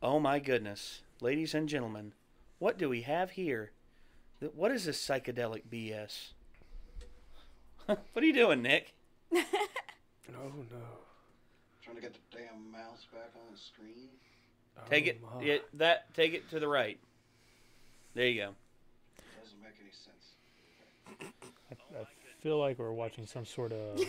Oh my goodness. Ladies and gentlemen, what do we have here? What is this psychedelic BS? What are you doing, Nick? Oh no. Trying to get the damn mouse back on the screen. Take it to the right. There you go. Doesn't make any sense. I feel like we're watching some sort of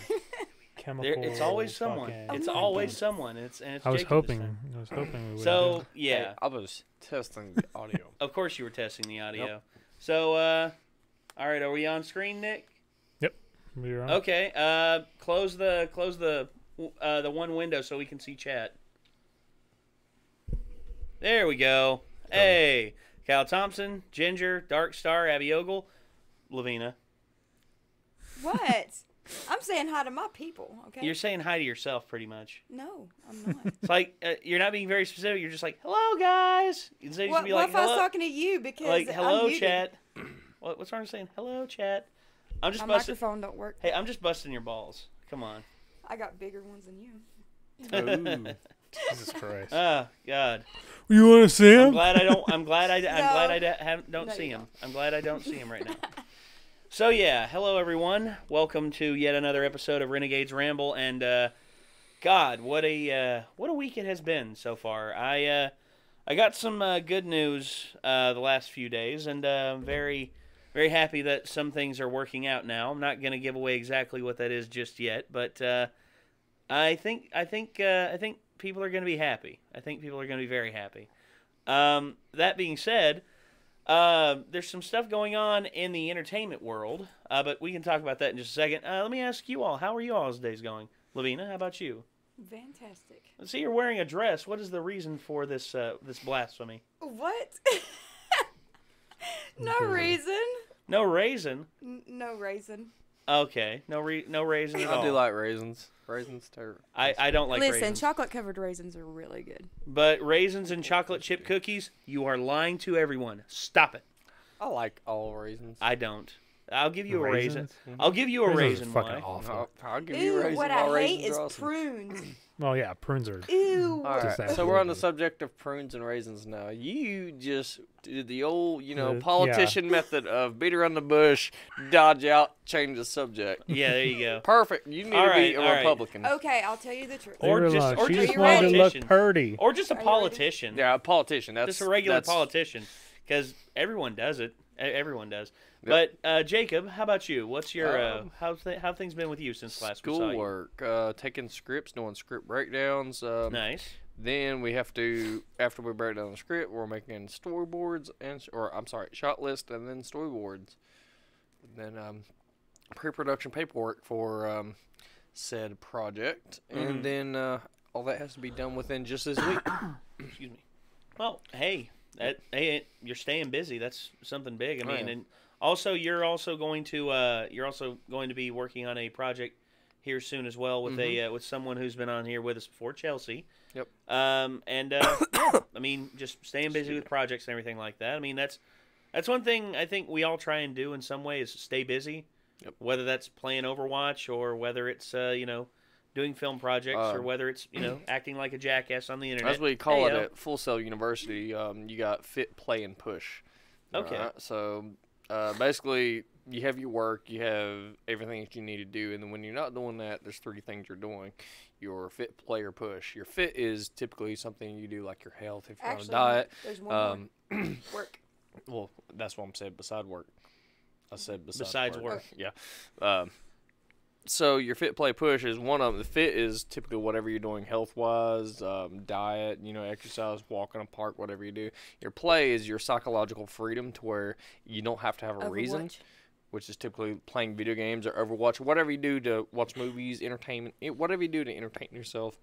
chemical. It's always someone. fucking- It's always someone. It's I was Jacob this hoping. time. I was hoping we would. So yeah, Hey, I was testing the audio. of course you were testing the audio. Yep. So all right, are we on screen, Nick? We're on. Okay. Close the one window so we can see chat. There we go. Hey, Cal Thompson, Ginger, Dark Star, Abby Ogle, Lavina. What? I'm saying hi to my people, okay? You're saying hi to yourself, pretty much. No, I'm not. It's like you're not being very specific. You're just like, "Hello, guys." Instead, you what should be what like, if I was "Hello," talking to you because like, "Hello, I'm muted. chat." What's wrong with saying "Hello, chat"? I'm just My busting. microphone don't work. Hey, I'm just busting your balls. Come on. I got bigger ones than you. Ooh, Jesus Christ. Oh God. You want to see I'm him? glad I don't. I'm glad I don't No, see you him. I'm glad I don't see him right now. So yeah, hello everyone. Welcome to yet another episode of Renegades Ramble. And God, what a week it has been so far. I got some good news the last few days, and I'm very happy that some things are working out now. I'm not going to give away exactly what that is just yet, but I think people are going to be happy. I think people are going to be very happy. That being said, there's some stuff going on in the entertainment world, but we can talk about that in just a second. Let me ask you all, how are you all's days going? Lavina, how about you? Fantastic. Let's see, you're wearing a dress. What is the reason for this this blasphemy? What? No reason. No raisin. No raisin. Okay, no raisin at all. I do like raisins. Raisins too. I don't like Listen, raisins. chocolate covered raisins are really good. But raisins and chocolate chip cookies, you are lying to everyone. Stop it. I like all raisins. I don't. I'll give you a raisin. Raisins? I'll give you a Raisins are raisin. fucking Why? awful. I'll give you Ew, raisins. what all I hate raisins is are awesome. prunes. Well, yeah, prunes are. Ew. All Just right, that so we're on the weird. subject of prunes and raisins now. You just did the old, Yeah. politician method of beat around the bush, dodge out, change the subject. Yeah, there you go. Perfect. You need All to be right, a all right. Republican. Okay, I'll tell you the truth. Or Leave her just- alone. or she just just a wanted to look politician. purty. Or just a Are you ready? politician. Yeah, a politician. That's Just a regular that's, politician. Because everyone does it. Everyone does. Yep. But Jacob, how about you? What's your how things been with you since last we saw you? Schoolwork, taking scripts, doing script breakdowns. Nice. Then we have to, after we break down the script, we're making storyboards shot list and then storyboards. Then pre-production paperwork for said project, and then all that has to be done within just this week. Excuse me. Well, hey, you're staying busy. That's something big. I mean, yeah. and also you're also going to be working on a project here soon as well with with someone who's been on here with us before, Chelsea. Yep. Yeah, I mean, just staying busy with projects and everything like that. I mean, that's one thing I think we all try and do in some way is stay busy. Yep. Whether that's playing Overwatch or whether it's doing film projects or whether it's acting like a jackass on the internet. As we call it Heyo. at Full Sail University, you got fit, play, and push. Okay. Alright, so basically, you have your work, you have everything that you need to do, and then when you're not doing that, there's three things you're doing. Your fit, play, or push. Your fit is typically something you do like your health, if you're on a diet. There's one more. Work. Well, that's what I'm saying, beside work. I said Besides work. Yeah. So your fit, play, push is one of them. The fit is typically whatever you're doing health-wise, diet, exercise, walk in a park, whatever you do. Your play is your psychological freedom to where you don't have to have a reason, Overwatch. which is typically playing video games or Overwatch, whatever you do to watch movies, entertainment, whatever you do to entertain yourself.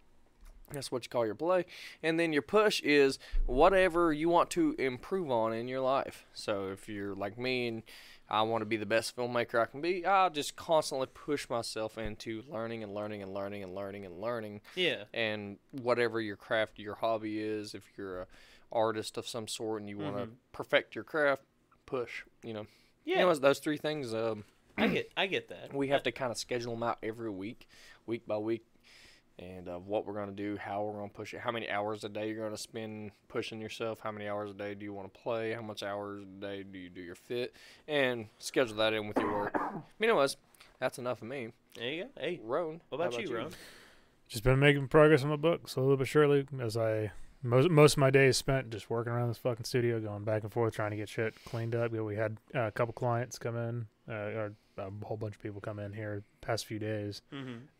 That's what you call your play. And then your push is whatever you want to improve on in your life. So if you're like me and I want to be the best filmmaker I can be, I'll just constantly push myself into learning and learning and learning and learning and learning. Yeah. And whatever your craft, your hobby is, if you're an artist of some sort and you want to perfect your craft, push, Yeah. Anyways, those three things, I get that. we have to kind of schedule them out every week by week. and of what we're going to do, how we're going to push it, how many hours a day you're going to spend pushing yourself, how many hours a day do you want to play, how much hours a day do you do your fit, and schedule that in with your work. Anyways, that's enough of me. There you go. Hey, Roan, what about you, Roan? Just been making progress on my book slowly but surely, as most of my days spent just working around this fucking studio, going back and forth, trying to get shit cleaned up. We had a couple clients come in, or a whole bunch of people come in here past few days,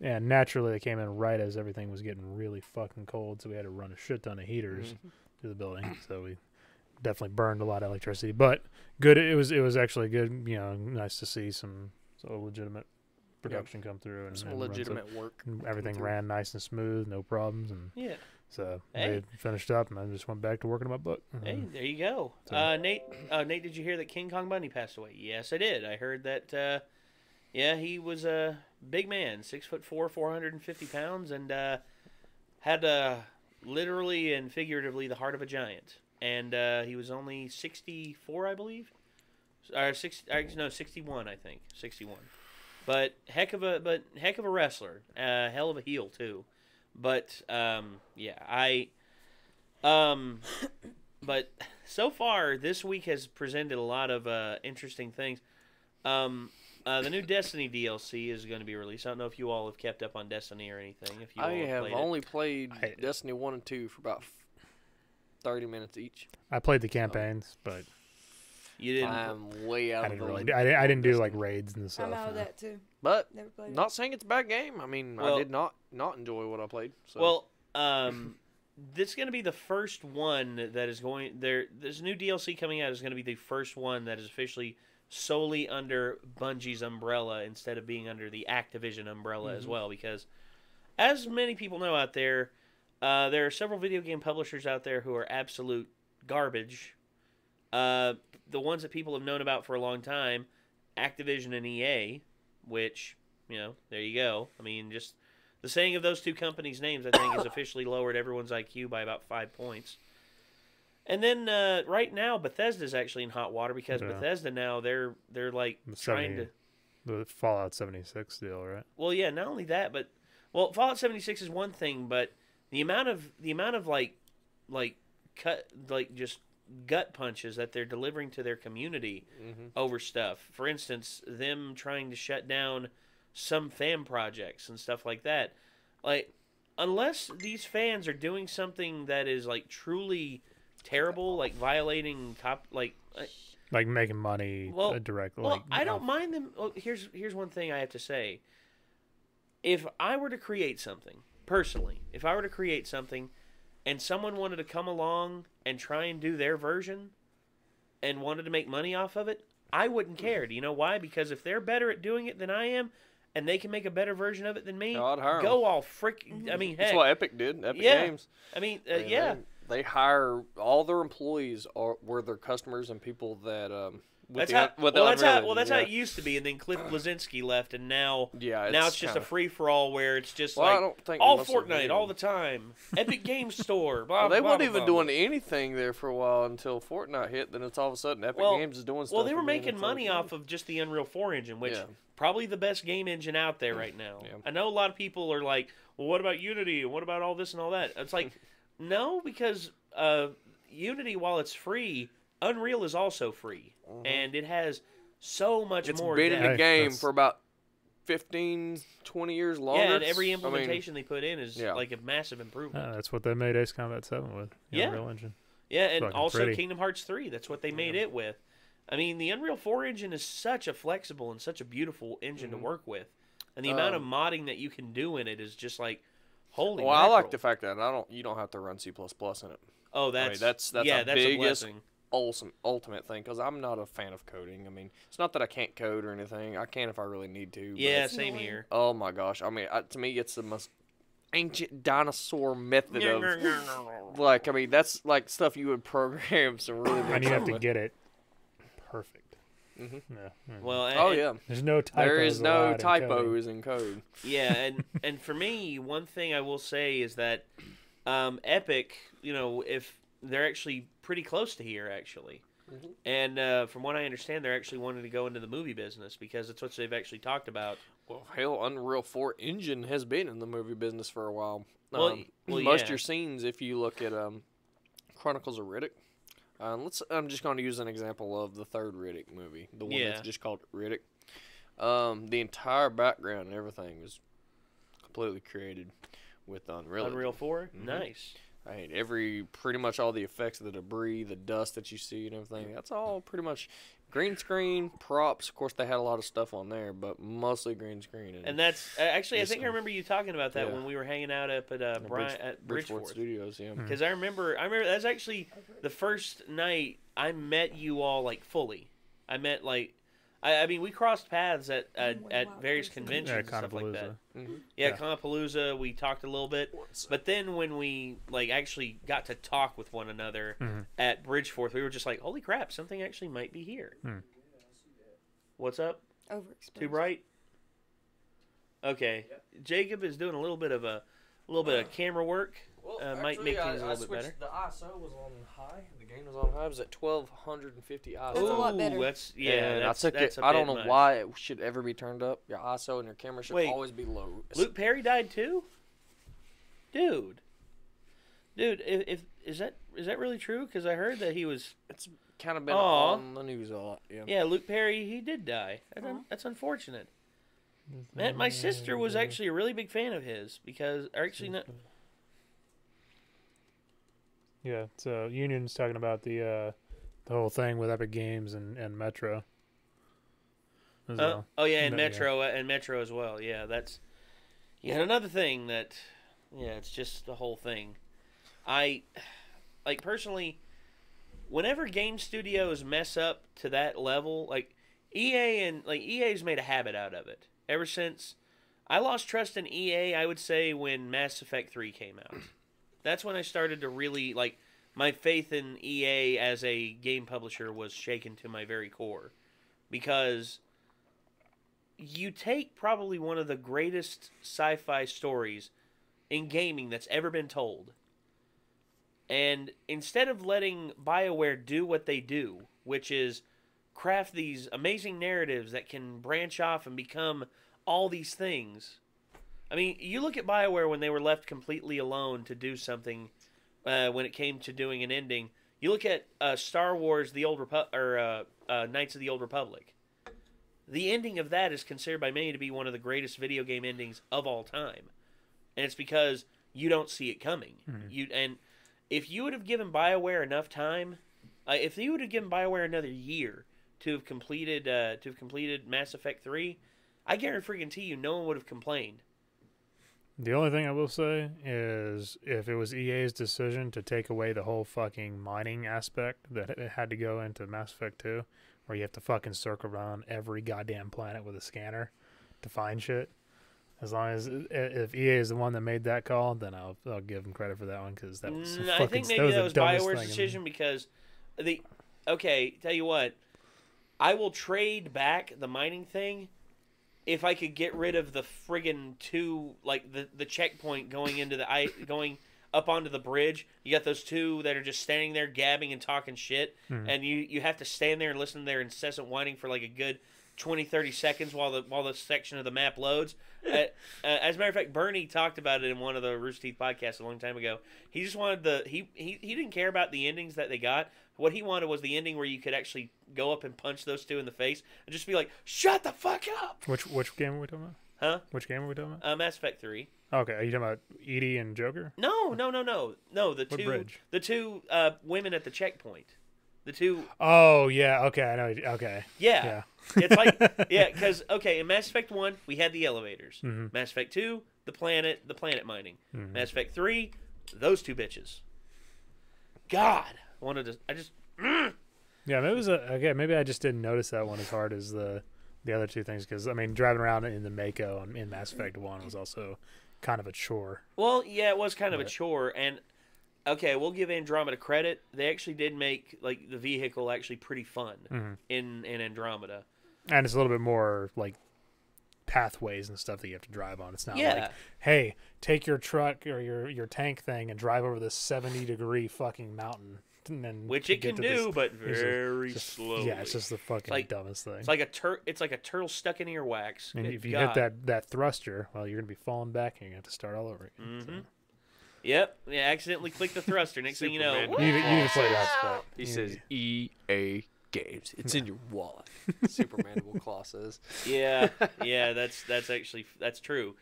and naturally they came in right as everything was getting really fucking cold, so we had to run a shit ton of heaters through the building. So we definitely burned a lot of electricity, but good. It was actually good. You know, nice to see some legitimate production come through and some legitimate work. Everything ran nice and smooth, no problems, and so hey. they finished up, and I just went back to working on my book. Hey, there you go. So, Nate, did you hear that King Kong Bundy passed away? Yes, I did. I heard that. He was a big man, 6'4", 450 pounds, and had literally and figuratively the heart of a giant. And he was only 64, I believe. 61, I think. 61. But heck of a wrestler. Hell of a heel too. But but so far this week has presented a lot of interesting things. The new Destiny DLC is going to be released. I don't know if you all have kept up on Destiny or anything. If you I have played only played Destiny 1 and 2 for about 30 minutes each. I played the campaigns, but you didn't. I'm way out of the league. I didn't do like raids and stuff. I'm out of that too. But Never played not saying it's a bad game. I mean, I did not enjoy what I played. So. Well, this is going to be the first one that is going there. This new DLC coming out is going to be the first one that is officially solely under Bungie's umbrella instead of being under the Activision umbrella as well. Because, as many people know out there, there are several video game publishers out there who are absolute garbage. The ones that people have known about for a long time, Activision and EA, which, there you go. I mean, just the saying of those two companies' names, I think, has officially lowered everyone's IQ by about 5 points. And then right now, Bethesda's actually in hot water because Bethesda now they're like trying to the Fallout 76 deal, right? Well, yeah, not only that, but Fallout 76 is one thing, but the amount of just gut punches that they're delivering to their community over stuff. For instance, them trying to shut down some fan projects and stuff like that. Like, unless these fans are doing something that is like truly terrible, like violating like making money directly. Well, I don't mind them. Well, here's one thing I have to say. If I were to create something, personally, and someone wanted to come along and try and do their version and wanted to make money off of it, I wouldn't care. Do you know why? Because if they're better at doing it than I am, and they can make a better version of it than me, go all freaking... I mean, heck. That's what Epic did. Epic Games. I mean, They hire... All their employees were their customers and people that... That's how it used to be, and then Cliff Bleszinski left, and now it's just a free-for-all where it's just I don't think all Fortnite all the time, Epic Games Store, blah, they blah, weren't blah, even blah, doing anything there for a while until Fortnite hit, then it's all of a sudden Epic Games is doing stuff. Well, they were making money off of just the Unreal 4 engine, which probably the best game engine out there right now. Yeah. I know a lot of people are like, well, what about Unity, and what about all this and all that? It's like, no, because Unity, while it's free, Unreal is also free, and it has so much more. It's been in the game for about 15, 20 years longer. Yeah, and every implementation they put in is like a massive improvement. That's what they made Ace Combat 7 with, the Unreal Engine. Yeah, and also Kingdom Hearts 3, that's what they made it with. I mean, the Unreal 4 engine is such a flexible and such a beautiful engine to work with, and the amount of modding that you can do in it is just like, holy mackerel. I like the fact that you don't have to run C++ in it. Oh, that's the a biggest blessing. Ultimate thing, because I'm not a fan of coding. I mean, it's not that I can't code or anything. I can if I really need to. Yeah, same here. Oh my gosh! I mean, to me, it's the most ancient dinosaur method of like. I mean, that's like stuff you would program some really. And you have to get it perfect. Well, there's no typos. There is no typos in code. Yeah, and for me, one thing I will say is that Epic, if they're actually pretty close to here, actually. And from what I understand, they're actually wanting to go into the movie business because it's what they've actually talked about. Well, hell, Unreal 4 engine has been in the movie business for a while. Well, Most of your scenes, if you look at Chronicles of Riddick, I'm just going to use an example of the third Riddick movie, the one that's just called Riddick. The entire background and everything was completely created with Unreal. Unreal 4? Mm-hmm. Nice. I mean, pretty much all the effects of the debris, the dust that you see and everything, that's all pretty much green screen, props. Of course, they had a lot of stuff on there, but mostly green screen. And that's, actually, I think I remember you talking about that when we were hanging out up at at Bridgeport Studios, yeah. Because I remember that's actually the first night I met you all, like, fully. I met, like, I mean, we crossed paths at various conventions and stuff like that. Mm-hmm. Yeah, Conapalooza, we talked a little bit. But then when we actually got to talk with one another at Bridgeforth, we were just like, holy crap, something actually might be here. What's up? Overexposed. Too bright? Okay. Jacob is doing a little bit of camera work. Might make things a little bit better. The ISO was on high. The game was on high. It was at 1250 ISO. That's a lot better. I don't know why it should ever be turned up. Your ISO and your camera should always be low. Luke Perry died too? Dude, is that really true? Because I heard that he was. It's kind of been on the news a lot. Yeah. Yeah, Luke Perry, he did die. That's unfortunate. Man, my sister was actually a really big fan of his Yeah, so Union's talking about the whole thing with Epic Games and Metro. As well. Oh yeah, and Metro as well. Yeah, that's another thing that it's just the whole thing. I personally, whenever game studios mess up to that level, like EA's made a habit out of it ever since. I lost trust in EA, I would say, when Mass Effect 3 came out. That's when I started to really, my faith in EA as a game publisher was shaken to my very core. Because you take probably one of the greatest sci-fi stories in gaming that's ever been told, and instead of letting BioWare do what they do, which is craft these amazing narratives that can branch off and become all these things. I mean, you look at BioWare when they were left completely alone to do something when it came to doing an ending. You look at Star Wars: The Old Knights of the Old Republic. The ending of that is considered by many to be one of the greatest video game endings of all time, and it's because you don't see it coming. And if you would have given BioWare enough time, if you would have given BioWare another year to have completed Mass Effect 3, I guarantee you, no one would have complained. The only thing I will say is if it was EA's decision to take away the whole fucking mining aspect that it had to go into Mass Effect 2, where you have to fucking circle around every goddamn planet with a scanner to find shit. As long as if EA is the one that made that call, then I'll give them credit for that one, because that was I think maybe that was BioWare's decision, because tell you what, I will trade back the mining thing if I could get rid of the friggin' two, the checkpoint going up onto the bridge. You got those two that are just standing there gabbing and talking shit, and you have to stand there and listen to their incessant whining for like a good 20-30 seconds while the section of the map loads. As a matter of fact, Bernie talked about it in one of the Rooster Teeth podcasts a long time ago. He just wanted he didn't care about the endings that they got. What he wanted was the ending where you could actually go up and punch those two in the face and just be like, "Shut the fuck up!" Which game are we talking about? Huh? Which game are we talking about? Mass Effect 3. Okay, are you talking about Edie and Joker? No. The two women at the checkpoint. The two. Oh yeah, okay, I know. Okay. Yeah. It's like because in Mass Effect 1 we had the elevators. Mass Effect 2, the planet mining. Mass Effect 3, those two bitches. God, Yeah, maybe it was maybe I just didn't notice that one as hard as the other two things, because I mean, driving around in the Mako in Mass Effect 1 was also kind of a chore. Well, yeah, it was kind of a chore, and we'll give Andromeda credit. They actually did make the vehicle actually pretty fun in Andromeda. And it's a little bit more pathways and stuff that you have to drive on. It's not Yeah. like, hey, take your truck or your tank thing and drive over this 70-degree fucking mountain. And then Which it get can to this- do, but it's very just- slowly. Yeah, it's just the fucking like- dumbest thing. It's like a turtle stuck in earwax. and Good if you God. hit that thruster, well, you're gonna be falling back and you're gonna have to start all over again. Mhm. Yep. Yeah, accidentally click the thruster. Next thing you know, Superman. So. You need to play that spot. He You says need- EA Games. It's in your wallet. Superman Claw says. yeah, that's true.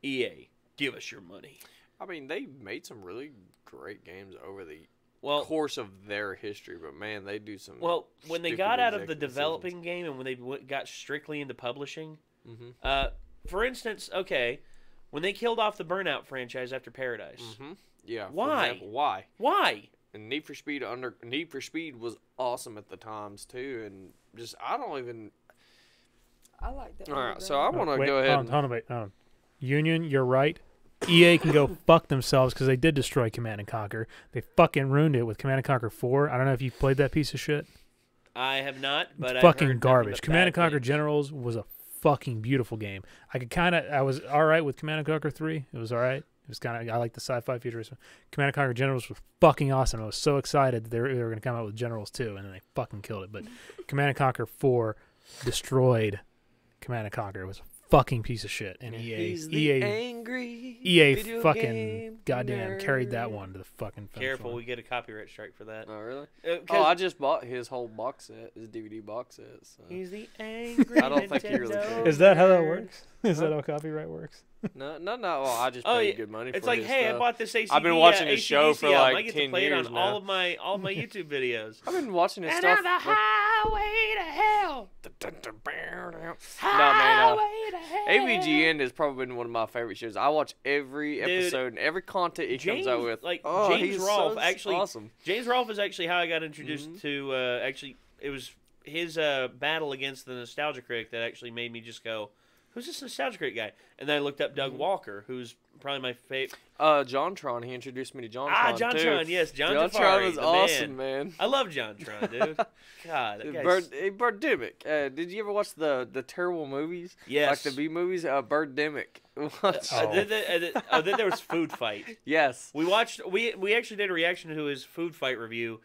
EA, give us your money. I mean, they made some really great games over the Well, course of their history, but man, they do some. when they stupid got out of the executive developing game and when they got strictly into publishing, decisions. for instance, okay, when they killed off the Burnout franchise after Paradise, Yeah. for Why? example, why? why? And Need for Speed was awesome at the times too, and just I don't even. I like that. All right, so I want to Wait, go ahead. hold on, wait. Union, you're right. EA can go fuck themselves because they did destroy Command and Conquer. They fucking ruined it with Command and Conquer 4. I don't know if you played that piece of shit. I have not, but It's I've fucking heard nothing garbage. but Command bad and Conquer things. Generals was a fucking beautiful game. I was all right with Command and Conquer 3. It was all right. It was kind of, I like the sci-fi futurism. Command and Conquer Generals was fucking awesome. I was so excited that they were going to come out with Generals 2, and then they fucking killed it. But Command and Conquer 4 destroyed Command and Conquer. It was a fucking piece of shit. And He's the EA angry video fucking game goddamn carried that nerd. one to the fucking finish Careful, line. we get a copyright strike for that. Oh really? 'Cause Oh, I just bought his whole box set, his DVD box set. So. he's the angry I don't think he really Nintendo cares. Is that how that nerd. works? Is that how copyright works? No. Well, I just Oh, paid yeah. good money It's for like, his hey, I stuff. bought this ACD, I've been watching his show AC/DC for, album. like, I get 10 to play it years on now. all of my YouTube videos. I've been watching his And stuff. on the highway to hell. No, man. Highway to hell. AVGN has probably been one of my favorite shows. I watch every Dude, episode and every content he comes out with. Like Oh, James he's Rolfe, so actually, awesome. James Rolfe is actually how I got introduced Mhm. to. Actually, it was his battle against the Nostalgia Critic that actually made me just go, "Who's this Nostalgia Critic guy?" And then I looked up Doug Mm-hmm. Walker, who's probably my favorite. JonTron, he introduced me to JonTron. John too. Tron, yes, John JonTron Tafari, is the awesome, man. man. I love John Tron, dude. God, that guy's... Birdemic. Did you ever watch the terrible movies? Yes. Like the B movies? Birdemic. Watch. Then there was Food Fight. Yes. We watched. We actually did a reaction to his Food Fight review,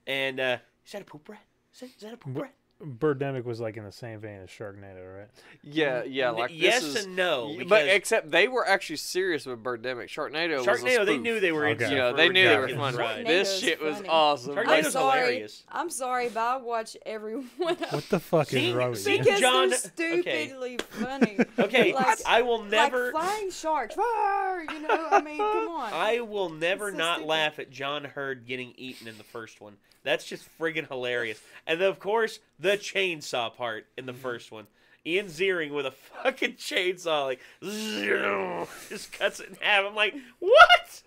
and is that a poop rat? Is that a poop rat? Birdemic was like in the same vein as Sharknado, right? Yeah. Like yes this is, and no. but because except they were actually serious with Birdemic. Sharknado was a Sharknado, they spoof. knew they were Okay. into. Yeah, for they knew they were ridiculous funny. ride. This Sharknado's shit was funny. awesome. Sharknado's I'm sorry. hilarious. I'm sorry, but I watch every one of What the fuck See- is wrong with see- you? because John- they're stupidly funny. Okay, Like- I will never. Like flying sharks. Roar, you know, I mean, come on. I will never It's so not stupid. laugh at John Hurd getting eaten in the first one. That's just friggin' hilarious. And then, of course, the chainsaw part in the first one. Ian Ziering with a fucking chainsaw, like, just cuts it in half. I'm like, what?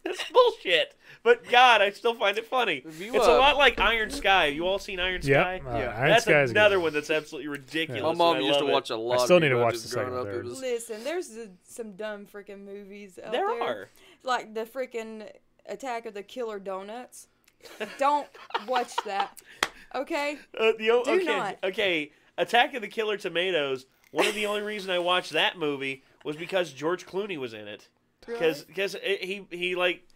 That's bullshit. But God, I still find it funny. If you, It's a lot like Iron Sky. You all seen Iron Sky? Yep. Yeah. Iron That's Sky is another good. one that's absolutely ridiculous. My and mom I used to love it. watch a lot. still of need to people watch just the second growing and up. It third. was- Listen, there's some dumb freaking movies out There there. are. Like the freaking Attack of the Killer Donuts. Don't watch that. Okay? Do not. Okay. Attack of the Killer Tomatoes. One of the only reason I watched that movie was because George Clooney was in it. Really? Because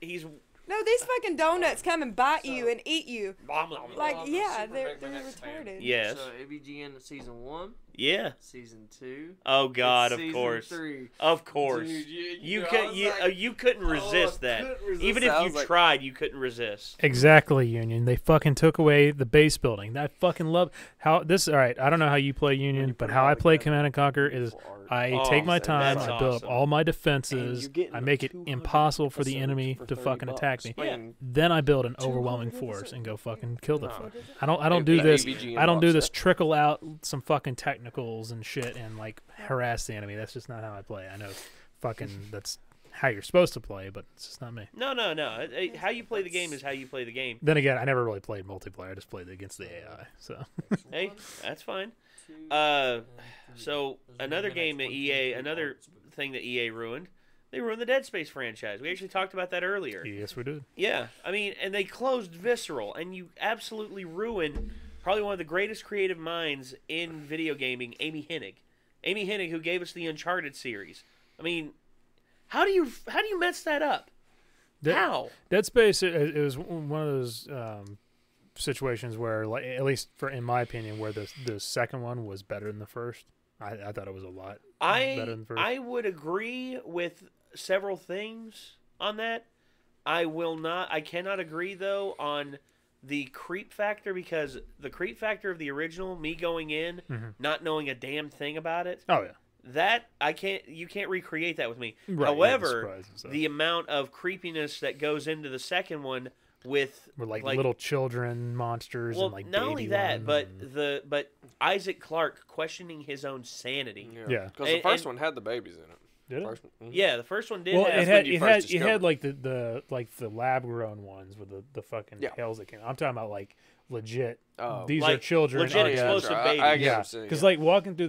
he's No, these fucking donuts come and bite you and eat you. Like, Well, yeah, super they're big the next retarded. band. Yes. So AVGN season 1, yeah. season 2. Oh God, and of season course, 3. of course. Dude, You know, I could was you like, you couldn't resist that. couldn't resist Even that. if I you was like, tried, you couldn't resist. Exactly, Union. They fucking took away the base building. I fucking love how this. All right, I don't know how you play Union, but how I play Command and Conquer is I Oh, take my so time, that's I build awesome. up all my And defenses, you're getting I make it 200 impossible for the episodes enemy for to 30 fucking attack me. bucks. Man, Then I build an 200 overwhelming force and go fucking kill the. No. I don't do AVGN this. box I don't do this set. trickle out some fucking technicals and shit and like harass the enemy. That's just not how I play. I know fucking that's how you're supposed to play, but it's just not me. No. How you play the game is how you play the game. Then again, I never really played multiplayer. I just played against the AI. So Hey, that's fine. So another game that another thing that EA ruined. They ruined the Dead Space franchise. We actually talked about that earlier. yes, we did. Yeah, I mean, and they closed Visceral, and you absolutely ruined probably one of the greatest creative minds in video gaming, Amy Hennig. Amy Hennig, who gave us the Uncharted series. I mean, how do you mess that up? How? Dead Space, it was one of those situations where, like, at least in my opinion, where the second one was better than the first. I thought it was a lot better than the first. I would agree with several things on that. I cannot agree, though, on the creep factor, because the creep factor of the original, me going in, not knowing a damn thing about it. Oh, yeah. That, you can't recreate that with me. Right, However, the amount of creepiness that goes into the second one with like little children monsters and like not baby only that, ones but Isaac Clarke questioning his own sanity. Yeah. Because the first one had the babies in it. Did it? First one, Yeah, the first one did. Well, have, it had like the lab grown ones with the fucking tails that came. I'm talking about like legit. These like are children. Legit explosive babies. Yeah, because like walking through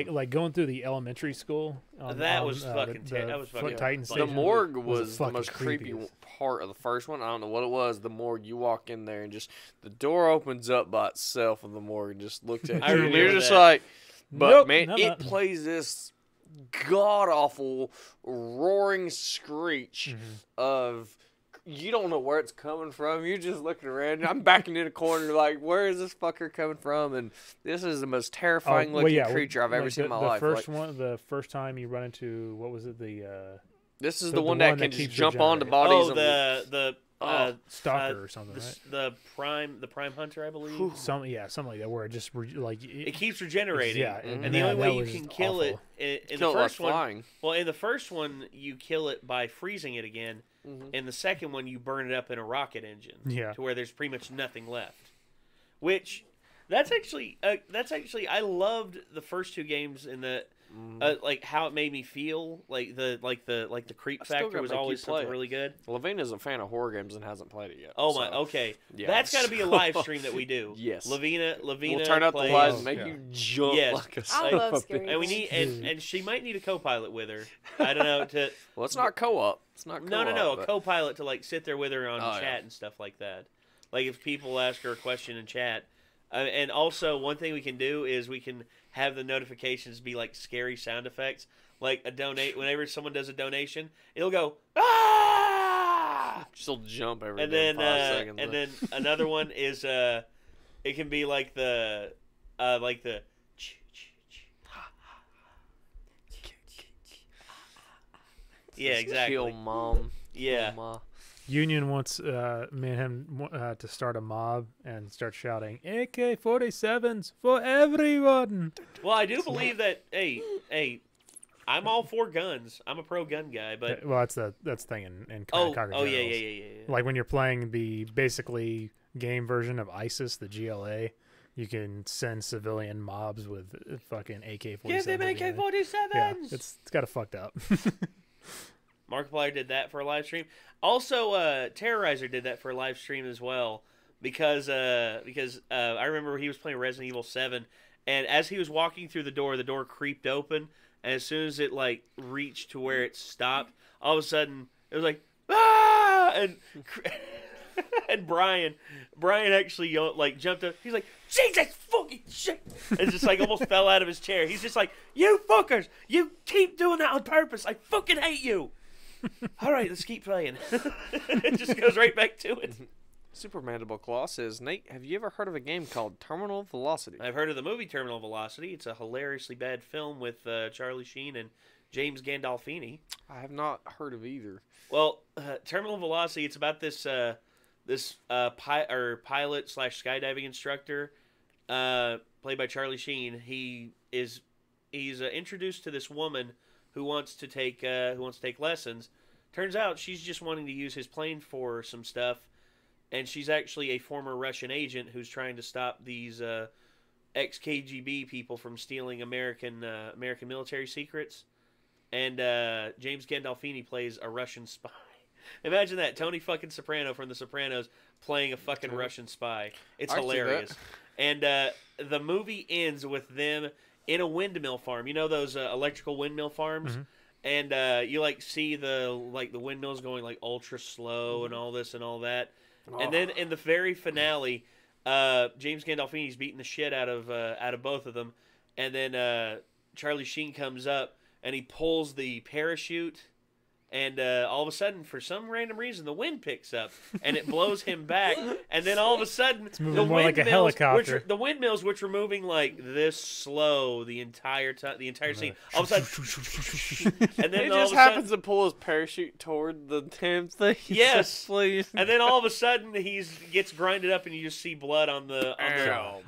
like going through the elementary school. That was fucking. That was fucking. Titan the morgue was the most creepy creepy part of the first one. I don't know what it was. The morgue, you walk in there and just the door opens up by itself of the morgue and just looks at you. And you're just like, but nope, man, it plays this god awful roaring screech of. You don't know where it's coming from. You're just looking around. I'm backing in a corner like, where is this fucker coming from? And this is the most terrifying looking creature I've ever seen in my life. The first time you run into, what was it? This is the one that can just jump onto bodies. Stalker or something, right? The prime hunter, I believe. Something like that, where it just it keeps regenerating. Yeah, and the only way you can kill it in the first one. Flying. Well, in the first one, you kill it by freezing it again. In the second one, you burn it up in a rocket engine. Yeah. To where there's pretty much nothing left. Which, that's actually I loved the first two games in the like how it made me feel. Like the creep factor was always something really good. Levine is a fan of horror games and hasn't played it yet. Oh my, okay. Yeah. That's got to be a live stream that we do. Yes. Lavina we'll turn out the lights and make you jump like a I love scary and we need and she might need a co-pilot with her. I don't know Well, it's not co-op. It's not co-op. No, a co-pilot to like sit there with her on chat and stuff like that. Like if people ask her a question in chat. And also, one thing we can do is we can have the notifications be like scary sound effects. Like whenever someone does a donation, it'll go, ah! She'll jump every 5 seconds. And then another one is, it can be like the yeah, exactly. Kill mom. Yeah. Kill ma. Union wants me and him to start a mob and start shouting AK-47s for everyone. Well, I do believe that. Hey, I'm all for guns. I'm a pro gun guy, but that's the thing in Conquer oh yeah. Like when you're playing the basically game version of ISIS, the GLA, you can send civilian mobs with fucking AK-47s. Give them AK-47s. Yeah, it's kind of fucked up. Markiplier did that for a live stream. Also, Terrorizer did that for a live stream as well, because I remember he was playing Resident Evil 7, and as he was walking through the door creeped open, and as soon as it like reached to where it stopped, all of a sudden it was like ah, and Brian actually like jumped up. He's like, Jesus fucking shit, and just like almost fell out of his chair. He's just like, you fuckers, you keep doing that on purpose. I fucking hate you. All right, let's keep playing. It just goes right back to it. Super Mandible Claw says, Nate, have you ever heard of a game called Terminal Velocity? I've heard of the movie Terminal Velocity. It's a hilariously bad film with Charlie Sheen and James Gandolfini. I have not heard of either. Well, Terminal Velocity, it's about this pilot / skydiving instructor played by Charlie Sheen. He's introduced to this woman who wants to take lessons. Turns out she's just wanting to use his plane for some stuff, and she's actually a former Russian agent who's trying to stop these ex-KGB people from stealing American military secrets. And James Gandolfini plays a Russian spy. Imagine that, Tony fucking Soprano from The Sopranos playing a fucking Russian spy. It's hilarious. And the movie ends with them in a windmill farm. You know those electrical windmill farms? Mm-hmm. And you like see the windmills going like ultra slow and all this and all that. Oh. And then in the very finale, James Gandolfini's beating the shit out of both of them, and then Charlie Sheen comes up and he pulls the parachute. And all of a sudden, for some random reason, the wind picks up and it blows him back. And then all of a sudden, it's moving more like a helicopter. The windmills, which were moving like this slow the entire time, the entire scene, all of a sudden, and then he all just of a sudden, happens to pull his parachute toward the damn thing. Yes, please. And then all of a sudden, gets grinded up, and you just see blood on the.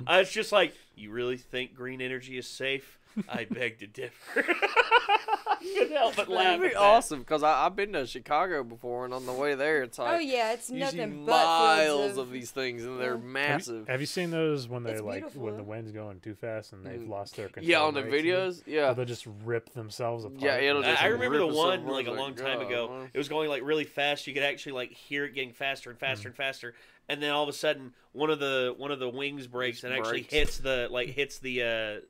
It's just like, you really think green energy is safe? I beg to differ. I couldn't help but laugh. That'd be awesome, because I've been to Chicago before, and on the way there, it's like, oh yeah, it's you nothing see but miles of these things, and they're massive. Have you seen those when It's they like beautiful. when the wind's going too fast and they've lost their control? Yeah, on the rates videos, yeah. they'll just rip themselves apart. Yeah, it'll just I remember the rip one itself like a apart. long time God, ago. man. It was going like really fast. You could actually like hear it getting faster and faster and faster. And then all of a sudden, one of the wings breaks and actually hits the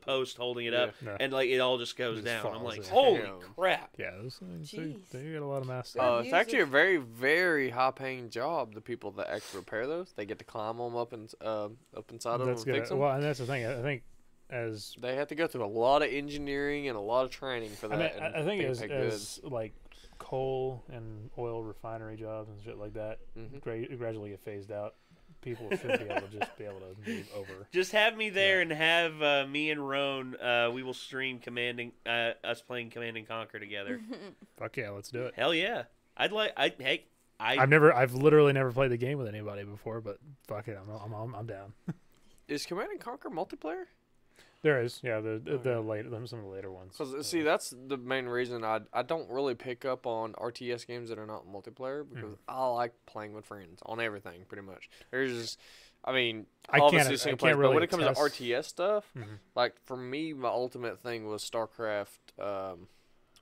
post holding it up, Yeah. and like it all just goes It just down. falls, I'm like, yeah. holy Damn. crap! Yeah, those things, Jeez. they get a lot of mass. It's actually a very, very high-paying job. The people that actually repair those, they get to climb them up inside of them and fix them. Well, and that's the thing. I think as They have to go through a lot of engineering and a lot of training for I that. mean, and I think being as paid good. like coal and oil refinery jobs and shit like that gradually get phased out, people should be able to move over. Just have me there and have me and Roan. We will stream us playing Command and Conquer together. Fuck yeah, let's do it. Hell yeah! I've literally never played the game with anybody before, but fuck it, I'm down. Is Command and Conquer multiplayer? There is, yeah, some of the later ones. Because see, that's the main reason I don't really pick up on RTS games that are not multiplayer, because I like playing with friends on everything pretty much. There's just, I mean, obviously single player, but when it comes to RTS stuff, like for me, my ultimate thing was StarCraft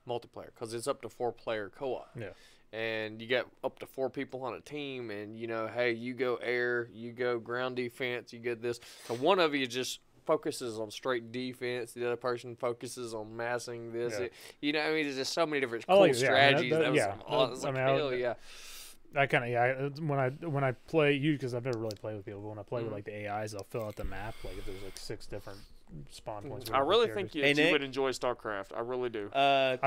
multiplayer, because it's up to 4-player co-op. Yeah. And you get up to 4 people on a team, and hey, you go air, you go ground defense, you get this. So one of you just focuses on straight defense, the other person focuses on massing this. Yeah. I mean, there's just so many different cool strategies. I when I play you, because I've never really played with people, but when I play with like the AIs, I'll fill out the map. Like if there's like 6 different spawn points. I really think you would enjoy StarCraft. I really do. I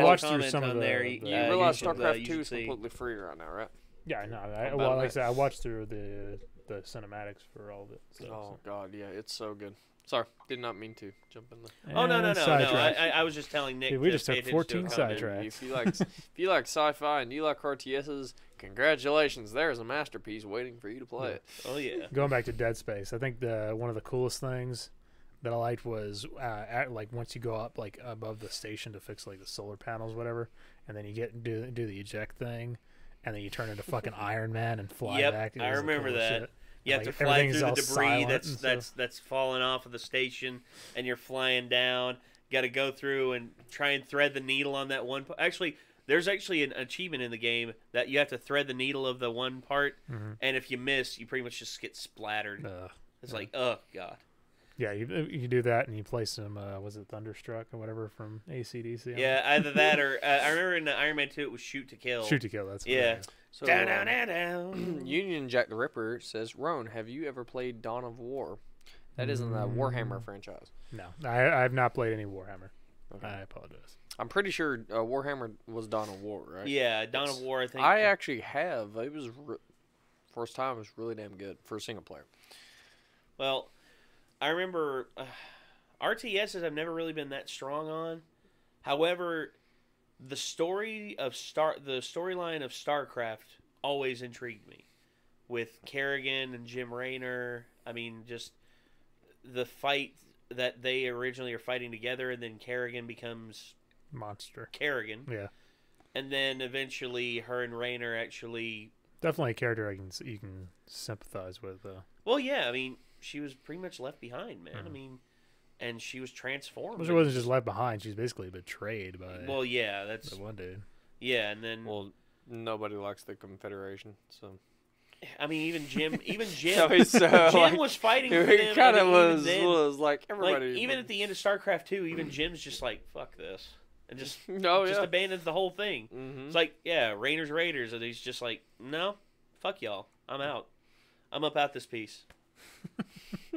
watched through some of there. the you realize StarCraft 2 is completely free right now, right? Yeah, I know. Like I said, I watched through the cinematics for all of it. So, God, yeah, it's so good. Sorry, did not mean to jump in there. Oh no! I was just telling Nick. Dude, we just took 14 sidetracks. If you like sci-fi and you like RTSs, congratulations! There's a masterpiece waiting for you to play it. Oh yeah. Going back to Dead Space, I think one of the coolest things that I liked was like once you go up like above the station to fix like the solar panels, whatever, and then you do the eject thing. And then you turn into fucking Iron Man and fly back. I remember that. Shit. You have to fly through the debris that's falling off of the station, and you're flying down. Got to go through and try and thread the needle on that one. Actually, there's actually an achievement in the game that you have to thread the needle of the one part, and if you miss, you pretty much just get splattered. It's like, oh god. Yeah, you do that and you play some, was it Thunderstruck or whatever from AC/DC? Yeah, either that or I remember in Iron Man 2 it was Shoot to Kill. Shoot to Kill, that's what yeah. So, down. Union Jack the Ripper says, Roan, have you ever played Dawn of War? That is in the Warhammer franchise. No, I have not played any Warhammer. Okay. I apologize. I'm pretty sure Warhammer was Dawn of War, right? Yeah, Dawn of War, I think. I actually have. It was first time. It was really damn good for a single player. Well, I remember RTSs I've never really been that strong on. However, the storyline of StarCraft always intrigued me. With Kerrigan and Jim Raynor, I mean, just the fight that they originally are fighting together, and then Kerrigan becomes monster Kerrigan. Yeah. And then eventually her and Raynor actually... Definitely a character you can sympathize with, though. Well, yeah, I mean, she was pretty much left behind, man. I mean, and she was transformed. Well, she wasn't just left behind. She was basically betrayed by... Well, yeah, that's... one dude. Yeah, and then... Well, nobody likes the Confederation, so... I mean, even Jim, Jim was fighting for them. It kind of was like everybody. Like, even at the end of StarCraft 2, even Jim's just like, fuck this. And just just abandons the whole thing. Mm-hmm. It's like, yeah, Rainer's Raiders, and he's just like, no, fuck y'all, I'm out. I'm up out this piece.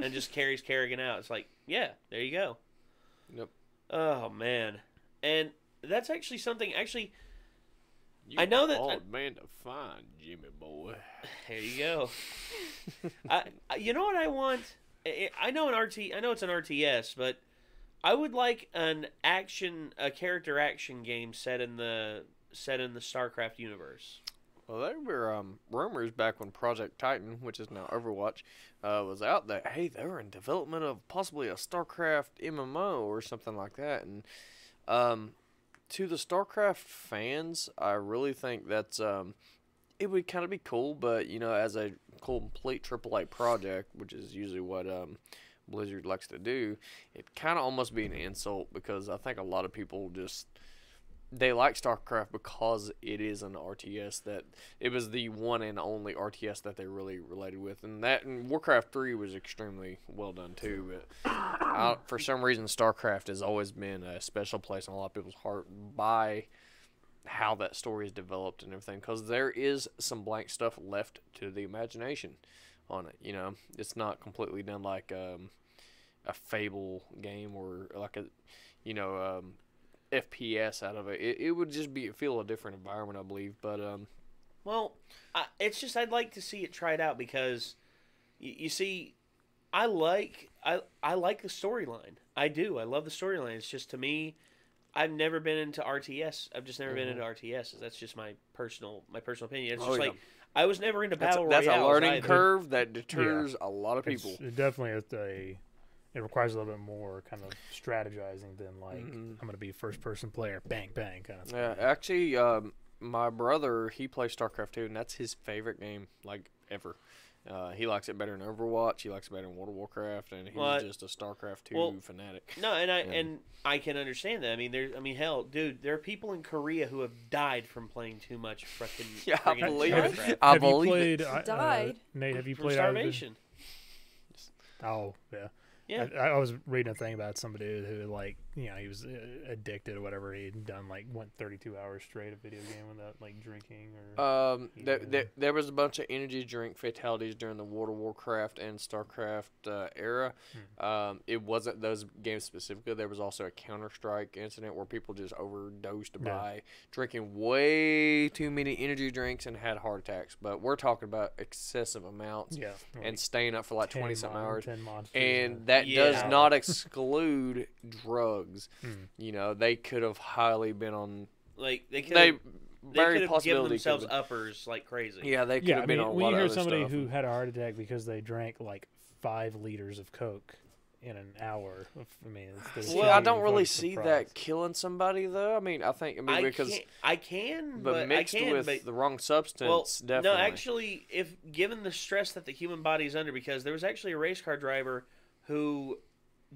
And just carries Kerrigan out. It's like, yeah, there you go. Yep. Oh, man. And that's actually something, You I know that... hard man to find, Jimmy boy. There you go. You know what I want? I know it's an RTS, but I would like a character action game set in the StarCraft universe. Well, there were rumors back when Project Titan, which is now Overwatch, was out that, hey, they were in development of possibly a StarCraft MMO or something like that. And to the StarCraft fans, I really think that's it would kind of be cool, but, you know, as a complete AAA project, which is usually what Blizzard likes to do, it kind of almost be an insult because I think a lot of people just... They like StarCraft because it is an RTS that it was the one and only RTS that they really related with, and Warcraft 3 was extremely well done too. But for some reason, StarCraft has always been a special place in a lot of people's heart by how that story is developed and everything. Because there is some blank stuff left to the imagination on it. You know, it's not completely done like a Fable game or like a FPS out of it. It would just feel a different environment, I believe. But well, it's just I'd like to see it tried out because you see, I like the storyline. I do. I love the storyline. It's just, to me, I've never been into RTS. I've just never been into RTS. That's just my personal opinion. It's just like I was never into battle royales. That's a learning curve that deters a lot of people. It definitely is it requires a little bit more kind of strategizing than like I'm going to be a first-person player, bang, bang kind of thing. Yeah, actually, my brother, he plays StarCraft 2, and that's his favorite game, like, ever. He likes it better than Overwatch. He likes it better than World of Warcraft, and he's just a StarCraft 2 fanatic. No, and I can understand that. I mean, hell, dude, there are people in Korea who have died from playing too much freaking. Yeah, I believe it. Have you played? Died. Nate, have you from played starvation? Oh yeah. Yeah. I was reading a thing about somebody who, like, you know, he was addicted or whatever. He'd done, like, went 32 hours straight of video game without, like, drinking or... There was a bunch of energy drink fatalities during the World of Warcraft and StarCraft era. It wasn't those games specifically. There was also a Counter-Strike incident where people just overdosed by drinking way too many energy drinks and had heart attacks. But we're talking about excessive amounts and staying up for, like, 20-some hours. 10 monsters, and that does not exclude drugs. You know, they could have highly been on... Like, they could have given possibility themselves uppers like crazy. Yeah, they could have been on a lot of when you hear other somebody stuff. who had a heart attack because they drank, like, 5 liters of Coke in an hour. I don't really see that killing somebody, though. I mean, I think because I can, but mixed with the wrong substance, definitely. No, actually, if given the stress that the human body is under, because there was actually a race car driver who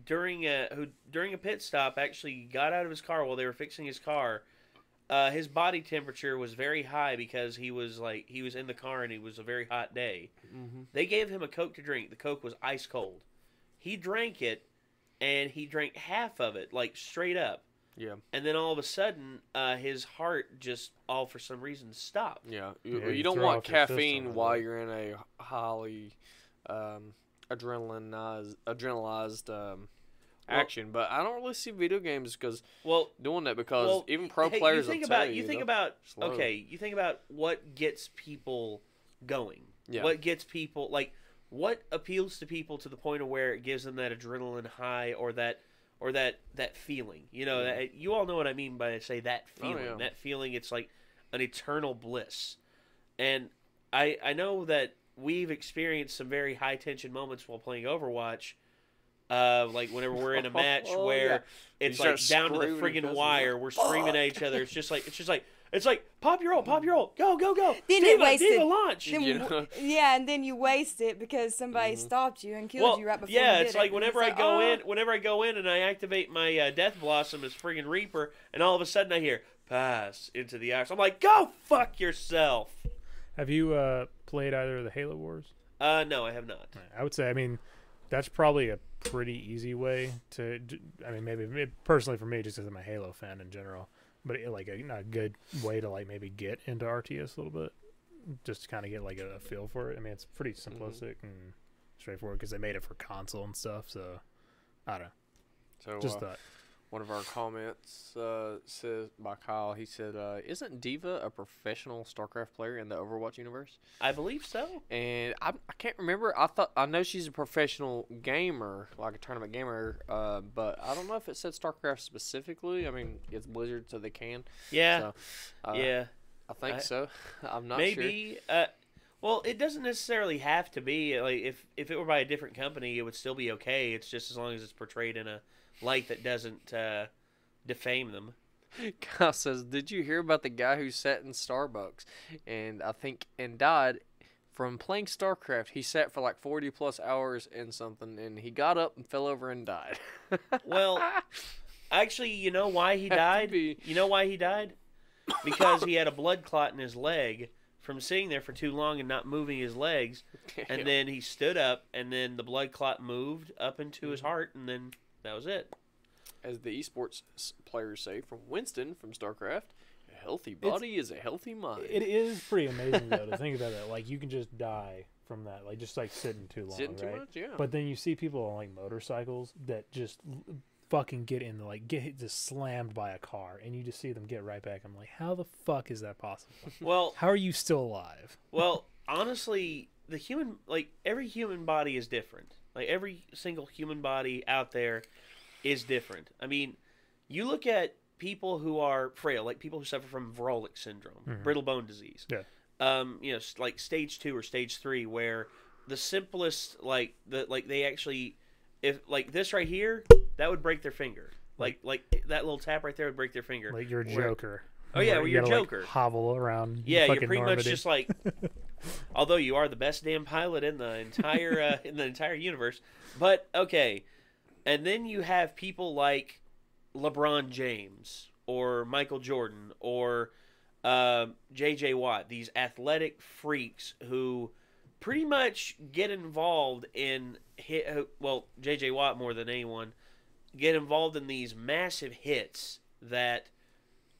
during a pit stop actually got out of his car while they were fixing his car. His body temperature was very high because he was in the car and it was a very hot day. They gave him a Coke to drink. The Coke was ice cold. He drank it, and he drank half of it, like, straight up. Yeah. And then all of a sudden, his heart just, all for some reason, stopped. Yeah. You don't want caffeine while you're in a highly adrenalized action. But I don't really see video games doing that because even pro players will tell you. You think about what gets people going. Yeah. What gets people, like... What appeals to people to the point of where it gives them that adrenaline high or that feeling? You know, you all know what I mean by say that feeling. Oh, yeah. That feeling, it's like an eternal bliss. And I know that we've experienced some very high tension moments while playing Overwatch. Like whenever we're in a match where it's like down to the friggin' wire, we're screaming at each other. It's just like pop your ult, go. Then Diva launch. And then you waste it because somebody stopped you and killed you right before. Yeah, you did it's like whenever I go in and I activate my Death Blossom as friggin' Reaper, and all of a sudden I hear pass into the ice. I'm like, go fuck yourself. Have you played either of the Halo Wars? No, I have not. I would say, that's probably a pretty easy way to. Maybe personally for me, just because I'm a Halo fan in general. But a good way to maybe get into RTS a little bit. just to kind of get like a feel for it. I mean, it's pretty simplistic and straightforward because they made it for console and stuff. So I don't know. So Just thought. one of our comments says by Kyle. He said, "Isn't Diva a professional StarCraft player in the Overwatch universe?" I believe so. And I can't remember. I know she's a professional gamer, like a tournament gamer. But I don't know if it said StarCraft specifically. I mean, it's Blizzard, so they can. Yeah. So, Yeah. I think so. I'm not Maybe. sure. Well, it doesn't necessarily have to be. Like, if it were by a different company, it would still be okay. It's just as long as it's portrayed in a light that doesn't defame them. Kyle says, "Did you hear about the guy who sat in Starbucks and died from playing StarCraft? He sat for like 40+ hours in something, and he got up and fell over and died." Well, actually, you know why he died? You know why he died? Because he had a blood clot in his leg from sitting there for too long and not moving his legs. And then he stood up, and then the blood clot moved up into his heart, and then that was it. As the eSports players say from Winston from StarCraft, a healthy body is a healthy mind. It is pretty amazing though to think about that. Like you can just die from that, like just like sitting too long, Sitting too right? much, yeah. But then you see people on like motorcycles that just fucking get in the get just slammed by a car, and you just see them get right back. I'm like, how the fuck is that possible? Well, How are you still alive? well, honestly, every human body is different. Like every single human body out there is different. I mean, you look at people who are frail, like people who suffer from Vrolic syndrome, brittle bone disease. Yeah. Like stage 2 or stage 3, where the simplest, they actually, if like this right here, that would break their finger. Like that little tap right there would break their finger. Like you're a Joker. Oh yeah, where you're gotta, Joker. Like, hobble around. Yeah, you're fucking pretty Normandy. much just like. Although you are the best damn pilot in the entire universe, but okay. And then you have people like LeBron James or Michael Jordan or J.J. Watt, these athletic freaks who pretty much get involved in J.J. Watt more than anyone, get involved in these massive hits that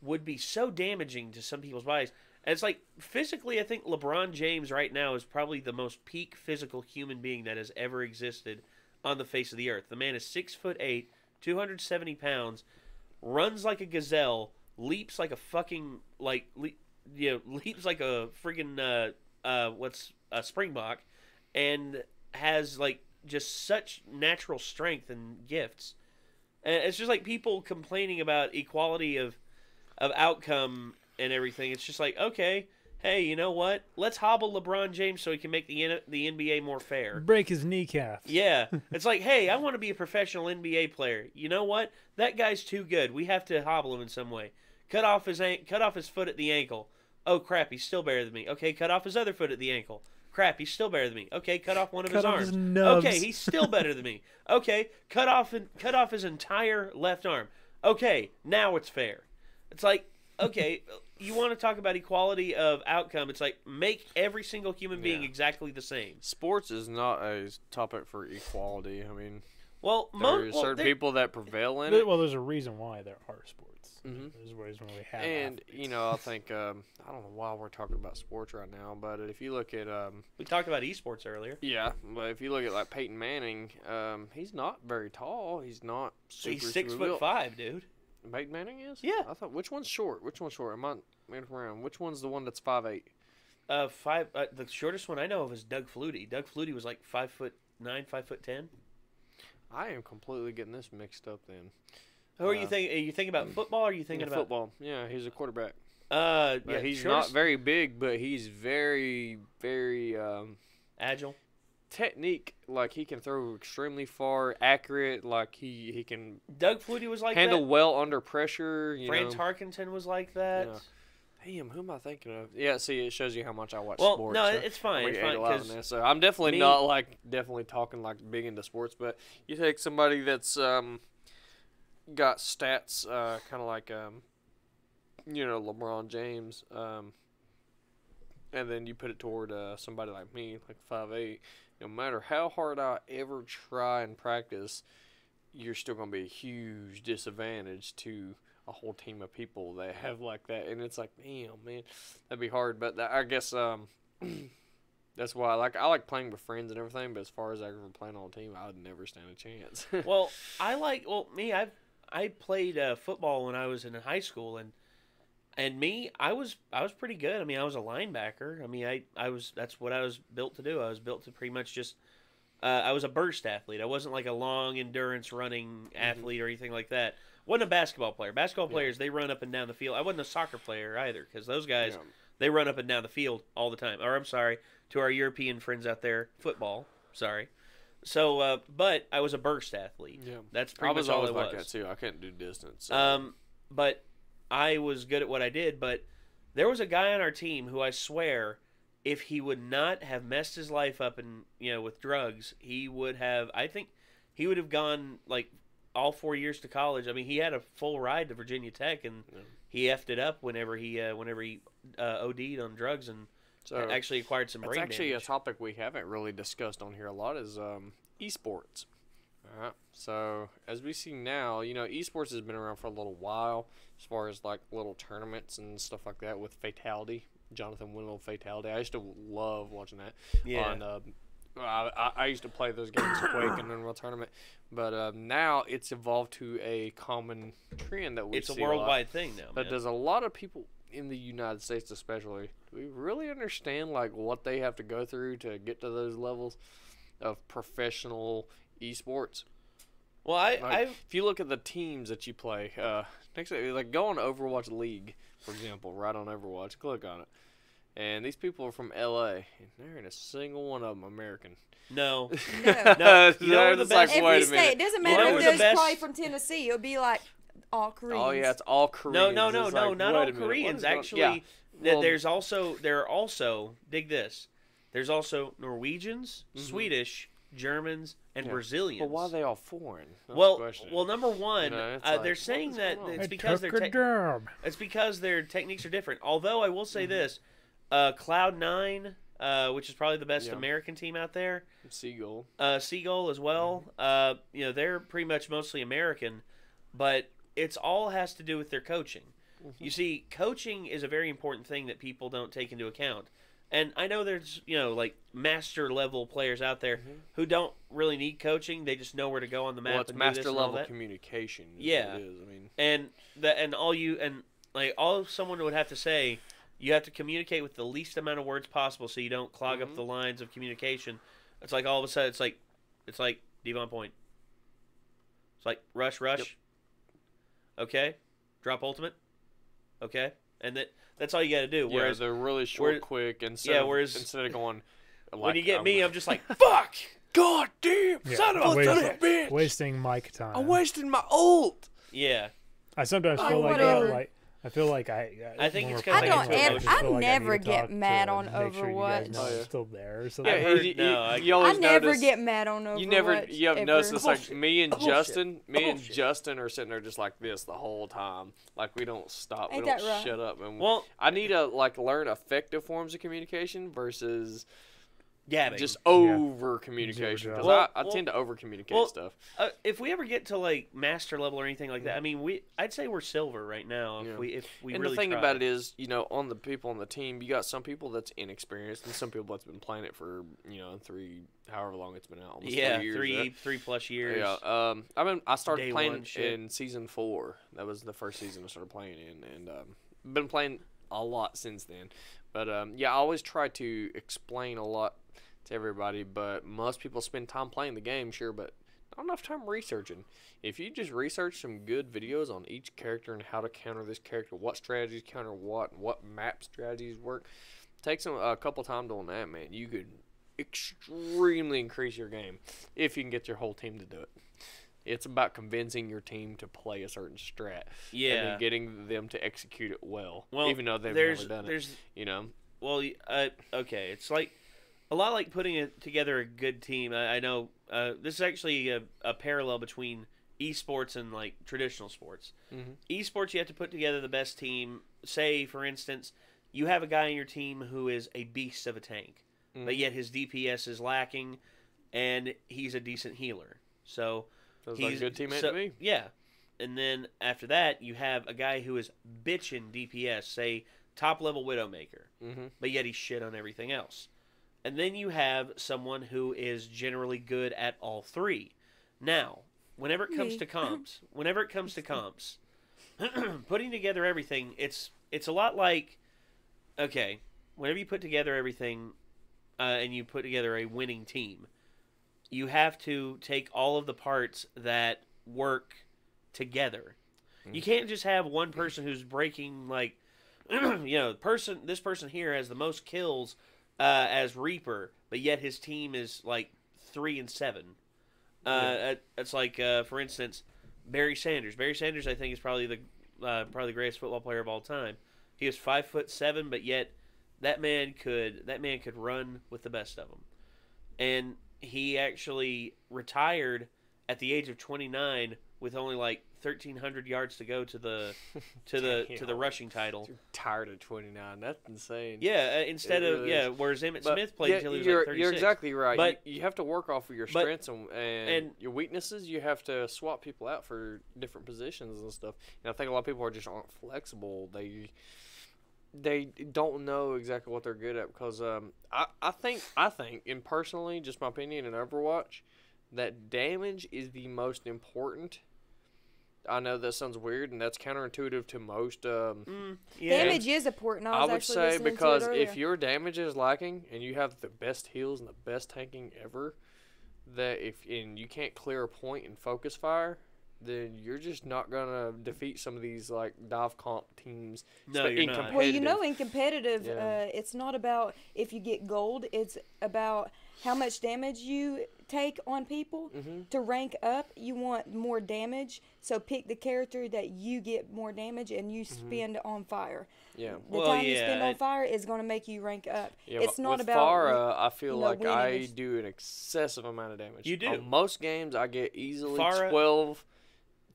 would be so damaging to some people's bodies. And it's like, physically, I think LeBron James right now is probably the most peak physical human being that has ever existed on the face of the earth. The man is 6'8", 270 pounds, runs like a gazelle, leaps like a fucking leaps like a friggin' a springbok, and has like just such natural strength and gifts. And it's just like people complaining about equality of outcome and everything. It's just like, okay, hey, you know what? Let's hobble LeBron James so he can make the NBA more fair. Break his kneecap. Yeah. It's like, hey, I want to be a professional NBA player. You know what? That guy's too good. We have to hobble him in some way. Cut off his foot at the ankle. Oh, crap, he's still better than me. Okay, cut off his other foot at the ankle. Crap, he's still better than me. Okay, cut off one of his arms. Okay, he's still better than me. Okay, cut off his entire left arm. Okay, now it's fair. It's like, okay, you want to talk about equality of outcome. It's like, make every single human being exactly the same. Sports is not a topic for equality. I mean, well, there are certain people that prevail in it. Well, there's a reason why there are sports. Mm-hmm. There's a reason why we have and, athletes. I think, I don't know why we're talking about sports right now, but if you look at... we talked about eSports earlier. Yeah, but if you look at, like, Peyton Manning, he's not very tall. He's not super, He's 6'5", dude. Peyton Manning is? Yeah. I thought, which one's short? Am I around? Which one's the one that's 5'8"? The shortest one I know of is Doug Flutie. Doug Flutie was like 5'9", 5'10". I am completely getting this mixed up then. Who are you thinking? Are you thinking about football? Or are you thinking about football? Yeah, he's a quarterback. Yeah, he's not very big, but he's very, very agile. Technique, like he can throw extremely far, accurate. Like he can. Doug Flutie was like handle that. well under pressure. Franz Harkington was like that. Yeah. Damn, who am I thinking of? Yeah, see, it shows you how much I watch well, sports. no, it's fine. It's fine because so I'm definitely not definitely talking like big into sports, but you take somebody that's got stats kind of like LeBron James, and then you put it toward somebody like me, like 5'8". No matter how hard I ever try and practice, you're still going to be a huge disadvantage to a whole team of people that have like that, and it's like, damn, man, that'd be hard. But I guess that's why I like playing with friends and everything. But as far as ever playing on a team, I would never stand a chance. Well, I played football when I was in high school, and I was pretty good. I mean, I was a linebacker. I mean, that's what I was built to do. I was built to pretty much just I was a burst athlete. I wasn't like a long endurance running athlete or anything like that. Wasn't a basketball player. Basketball players, they run up and down the field. I wasn't a soccer player either, because those guys, they run up and down the field all the time. Or I'm sorry, to our European friends out there, football. Sorry. So, but I was a burst athlete. Yeah, that's pretty much all I was. I was like that too. I couldn't do distance. So. But I was good at what I did. But there was a guy on our team who I swear, if he would not have messed his life up and with drugs, he would have. I think he would have gone like all 4 years to college. I mean, he had a full ride to Virginia Tech, and he effed it up whenever he OD'd on drugs and. So actually acquired some brain damage. That's actually a topic we haven't really discussed on here a lot is eSports. So as we see now, eSports has been around for a little while as far as like little tournaments and stuff like that with Fatality, Jonathan Winlow Fatality. I used to love watching that. Yeah. I used to play those games Quake and Unreal Tournament, but now it's evolved to a common trend that we see. It's a worldwide thing now. But there's a lot of people in the United States especially, do we really understand like what they have to go through to get to those levels of professional esports? Well, if you look at the teams that you play, like go on Overwatch League, for example, right on Overwatch, click on it, and these people are from LA, and there ain't a single one of them American. No. No. The best. Every state, it doesn't matter if there's probably from Tennessee, it'll be like all Koreans. Oh yeah, it's all Koreans. No, not all Koreans. Actually, there are also dig this. There's also Norwegians, Swedish, Germans, and Brazilians. But why are they all foreign? Well, number one, they're saying that it's because their techniques are different. Although I will say this, Cloud9, which is probably the best American team out there, Seagull as well. They're pretty much mostly American, but it's all has to do with their coaching. You see, coaching is a very important thing that people don't take into account. And I know there's, like master level players out there who don't really need coaching. They just know where to go on the map. Well, it's master level communication. Yeah. It is. I mean, all someone would have to say, you have to communicate with the least amount of words possible so you don't clog up the lines of communication. It's like all of a sudden it's like Devon Point. It's like rush. Yep. Okay. Drop ultimate. Okay. And that's all you got to do. Whereas they're really short, quick, instead of going. Like, when you get me, I'm just like, fuck! God damn! Son of a bitch! Wasting mic time. I'm wasting my ult! Yeah. I sometimes feel like that. I feel like I think it's because I never get mad on Overwatch. Sure still there or something. I never get mad on Overwatch. You have noticed it's like me and Justin are sitting there just like this the whole time. Like we don't stop. We don't shut up. And I need to learn effective forms of communication versus just over communication, because I tend to over communicate stuff. If we ever get to master level or anything like that, I mean, I'd say we're silver right now. If we and really the thing try. about it is, on the people on the team, you got some people that's inexperienced and some people that's been playing it for however long it's been out. Almost 3 years, 3+ years. Yeah. I started playing in season 4. That was the first season I started playing in, and been playing a lot since then. But I always try to explain a lot to everybody, but most people spend time playing the game, sure, but not enough time researching. If you just research some good videos on each character and how to counter this character, what strategies counter what map strategies work, takes a couple time doing that, man, you could extremely increase your game if you can get your whole team to do it. It's about convincing your team to play a certain strat, and then getting them to execute it well even though they've never done it. Okay, it's like a lot like putting together a good team. I know this is actually a parallel between esports and traditional sports. Esports, you have to put together the best team. Say, for instance, you have a guy in your team who is a beast of a tank, but yet his DPS is lacking, and he's a decent healer. So he's a good teammate to me. Yeah. And then after that, you have a guy who is bitchin' DPS, say top level Widowmaker, but yet he's shit on everything else. And then you have someone who is generally good at all three. Now, whenever it comes to comps, putting together everything, it's a lot like, okay, whenever you put together everything and you put together a winning team, you have to take all of the parts that work together. You can't just have one person who's breaking, like, this person here has the most kills as Reaper, but yet his team is like 3-7. It's like, for instance, Barry Sanders. Barry Sanders, I think, is probably the greatest football player of all time. He was 5'7", but yet that man could run with the best of them. And he actually retired at the age of 29 with only like 1,300 yards to go to the rushing title. You're tired of 29. That's insane. Yeah, whereas Emmitt Smith played until he was like 36. You're exactly right. But you have to work off of your strengths and your weaknesses. You have to swap people out for different positions and stuff. And I think a lot of people aren't flexible. They don't know exactly what they're good at because I think, and personally, just my opinion in Overwatch, that damage is the most important. I know that sounds weird, and that's counterintuitive to most. Damage is important. I would say because if your damage is lacking and you have the best heals and the best tanking ever, and you can't clear a point and focus fire, then you're just not gonna defeat some of these like dive comp teams. No, you're not. Well, in competitive, it's not about if you get gold. It's about how much damage you take on people. To rank up, you want more damage, so pick the character that you get more damage and you spend on fire. The time you spend on fire is going to make you rank up. It's not about Pharah, I feel like I do an excessive amount of damage. You do. On most games, I get easily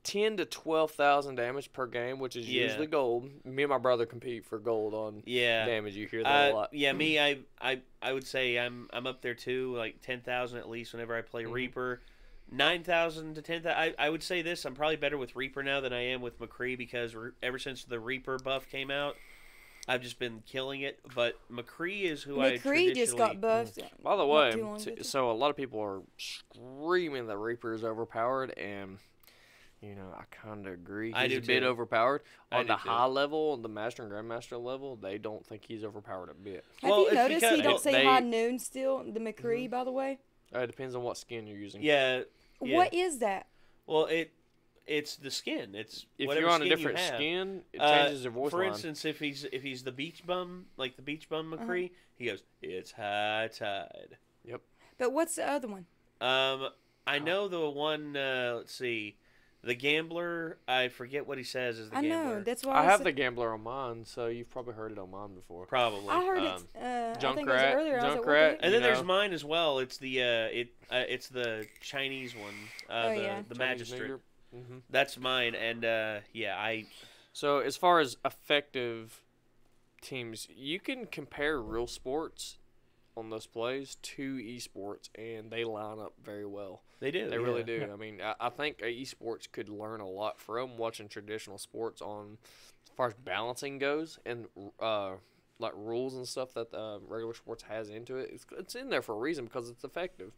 10 to 12,000 damage per game, which is usually gold. Me and my brother compete for gold on damage. You hear that a lot. Yeah, me, I would say I'm up there too, like 10,000 at least whenever I play Reaper. 9,000 to 10,000. I would say this, I'm probably better with Reaper now than I am with McCree because ever since the Reaper buff came out, I've just been killing it. But McCree is who I traditionally... McCree just got buffed. By the way, so a lot of people are screaming that Reaper is overpowered, and... I kind of agree. He's a bit overpowered. On the high level, the Master and Grandmaster level, they don't think he's overpowered a bit. Have you noticed he don't say high noon still, the McCree, by the way? It depends on what skin you're using. Yeah. What is that? Well, it's the skin. It's if you're on a different skin, it changes your voice For line. instance, if he's the beach bum, like the beach bum McCree, he goes, "It's high tide." Yep. But what's the other one? I know the one. Let's see. The Gambler, I forget what he says is the Gambler. I know, that's why I have the Gambler on mine, so you've probably heard it on mine before. Probably. I heard it. I think it was Junkrat, earlier. Junkrat, and then there's mine as well. It's the it's the Chinese one. The Magistrate. That's mine, and So as far as effective teams, you can compare real sports on those plays to esports, and they line up very well. They do. They really do. Yeah. I mean, I think esports could learn a lot from watching traditional sports on as far as balancing goes and like rules and stuff that regular sports has into it. It's in there for a reason because it's effective.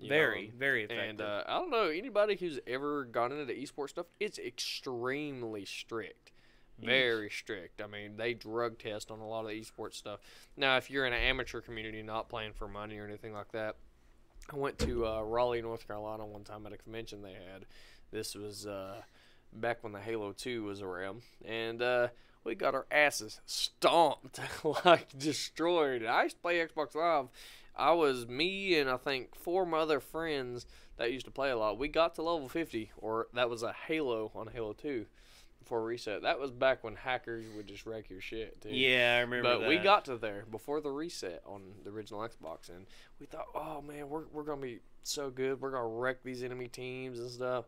Very effective. And I don't know, anybody who's ever gone into the esports stuff, it's extremely strict. Very strict. I mean, they drug test on a lot of the esports stuff. Now, if you're in an amateur community not playing for money or anything like that, I went to Raleigh, North Carolina one time at a convention they had. This was back when the Halo 2 was around. And we got our asses stomped, like destroyed. I used to play Xbox Live. I was me and I think 4 other friends that used to play a lot. We got to level 50, or that was a Halo on Halo 2. Before reset. That was back when hackers would just wreck your shit too. Yeah, I remember that. But we got to there before the reset on the original Xbox, and we thought, oh man, we're gonna be so good. We're gonna wreck these enemy teams and stuff.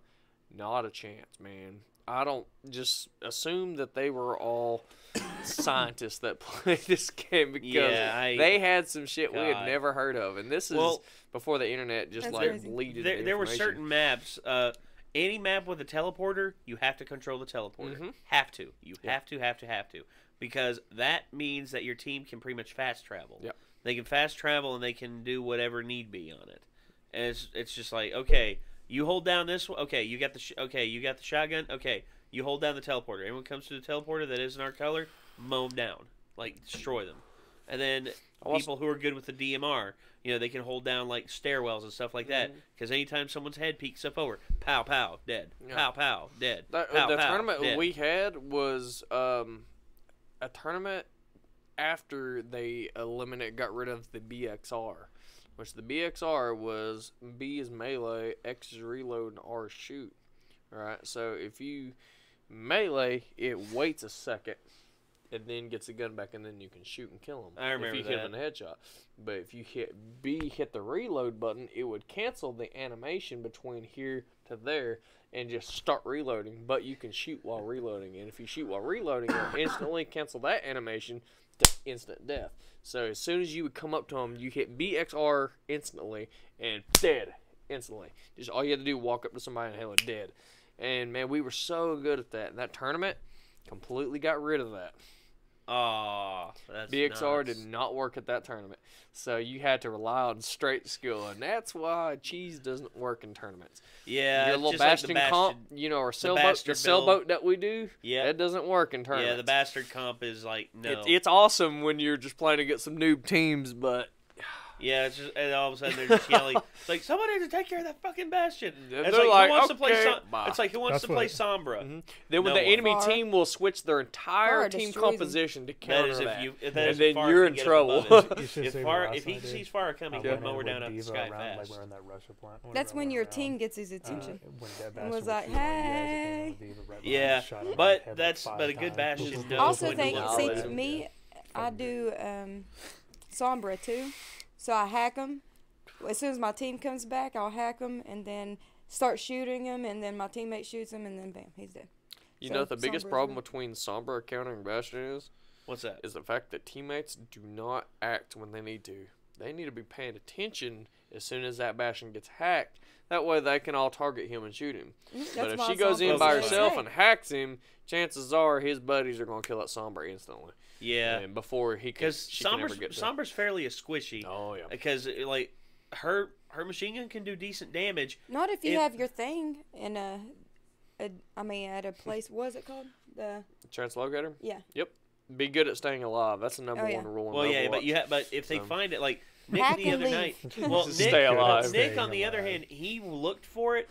Not a chance, man. I don't just assume that they were all scientists that played this game because they had some shit we had never heard of, and this is before the internet just like leaded. There were certain maps. any map with a teleporter, you have to control the teleporter. Have to. You have to. Because that means that your team can pretty much fast travel. Yep. They can fast travel and they can do whatever need be on it. And it's just like, okay, you hold down this one. Okay, you got the shotgun. Okay, you hold down the teleporter. Anyone comes to the teleporter that isn't our color, mow them down, like destroy them. And then people who are good with the DMR, they can hold down like stairwells and stuff like that. Because anytime someone's head peeks up over, pow pow, dead. Yeah. Pow pow, dead. The tournament dead. we had was a tournament after they got rid of the BXR, which the BXR was B is melee, X is reload, and R is shoot. All right, so if you melee, it waits a second and then gets the gun back, and then you can shoot and kill them. I remember if you hit them in a headshot. But if you hit the reload button, it would cancel the animation between here to there and just start reloading. But you can shoot while reloading, and if you shoot while reloading, it'll instantly cancel that animation to instant death. So as soon as you would come up to them, you hit BXR instantly and dead instantly. Just all you had to do, walk up to somebody and hell, dead. And man, we were so good at that. And that tournament completely got rid of that. Oh, that's BXR nuts. did not work at that tournament. So you had to rely on straight skill, and that's why cheese doesn't work in tournaments. Yeah, your little Bastion comp, or the sailboat that we do, that doesn't work in tournaments. Yeah, the bastard comp is like, no. It's awesome when you're just playing against some noob teams, but... Yeah, it's just, and all of a sudden they're just yelling. It's like, somebody has to take care of that fucking Bastion. It's like, like, who wants to play bye. It's like, who wants to play Sombra? Then when the enemy team will switch their entire team composition to counter and then you're in trouble. If he sees Farah coming, he'll mow her down up the sky fast. That's when your team gets his attention. And was like, hey. Yeah, but a good Bastion knows Also, when to see, let to me, I do Sombra too. So I hack them. As soon as my team comes back, I'll hack them and then start shooting him, and then my teammate shoots him, and then bam, he's dead. You know what the biggest problem between Sombra countering Bastion is? What's that? Is the fact that teammates do not act when they need to. They need to be paying attention as soon as that Bastion gets hacked. That way they can all target him and shoot him. But if she goes in by herself and hacks him, chances are his buddies are going to kill that Sombra instantly. Yeah. And before she can ever get to Sombra's fairly squishy. Oh, yeah. Because, like, her machine gun can do decent damage. Not if you have your thing in at a place, what is it called? The Translocator? Yeah. Yep. Be good at staying alive. That's the number one rule in Overwatch. Yeah, but if they find it, like, Nick the other night. Well, stay alive. Nick, on the other hand, he looked for it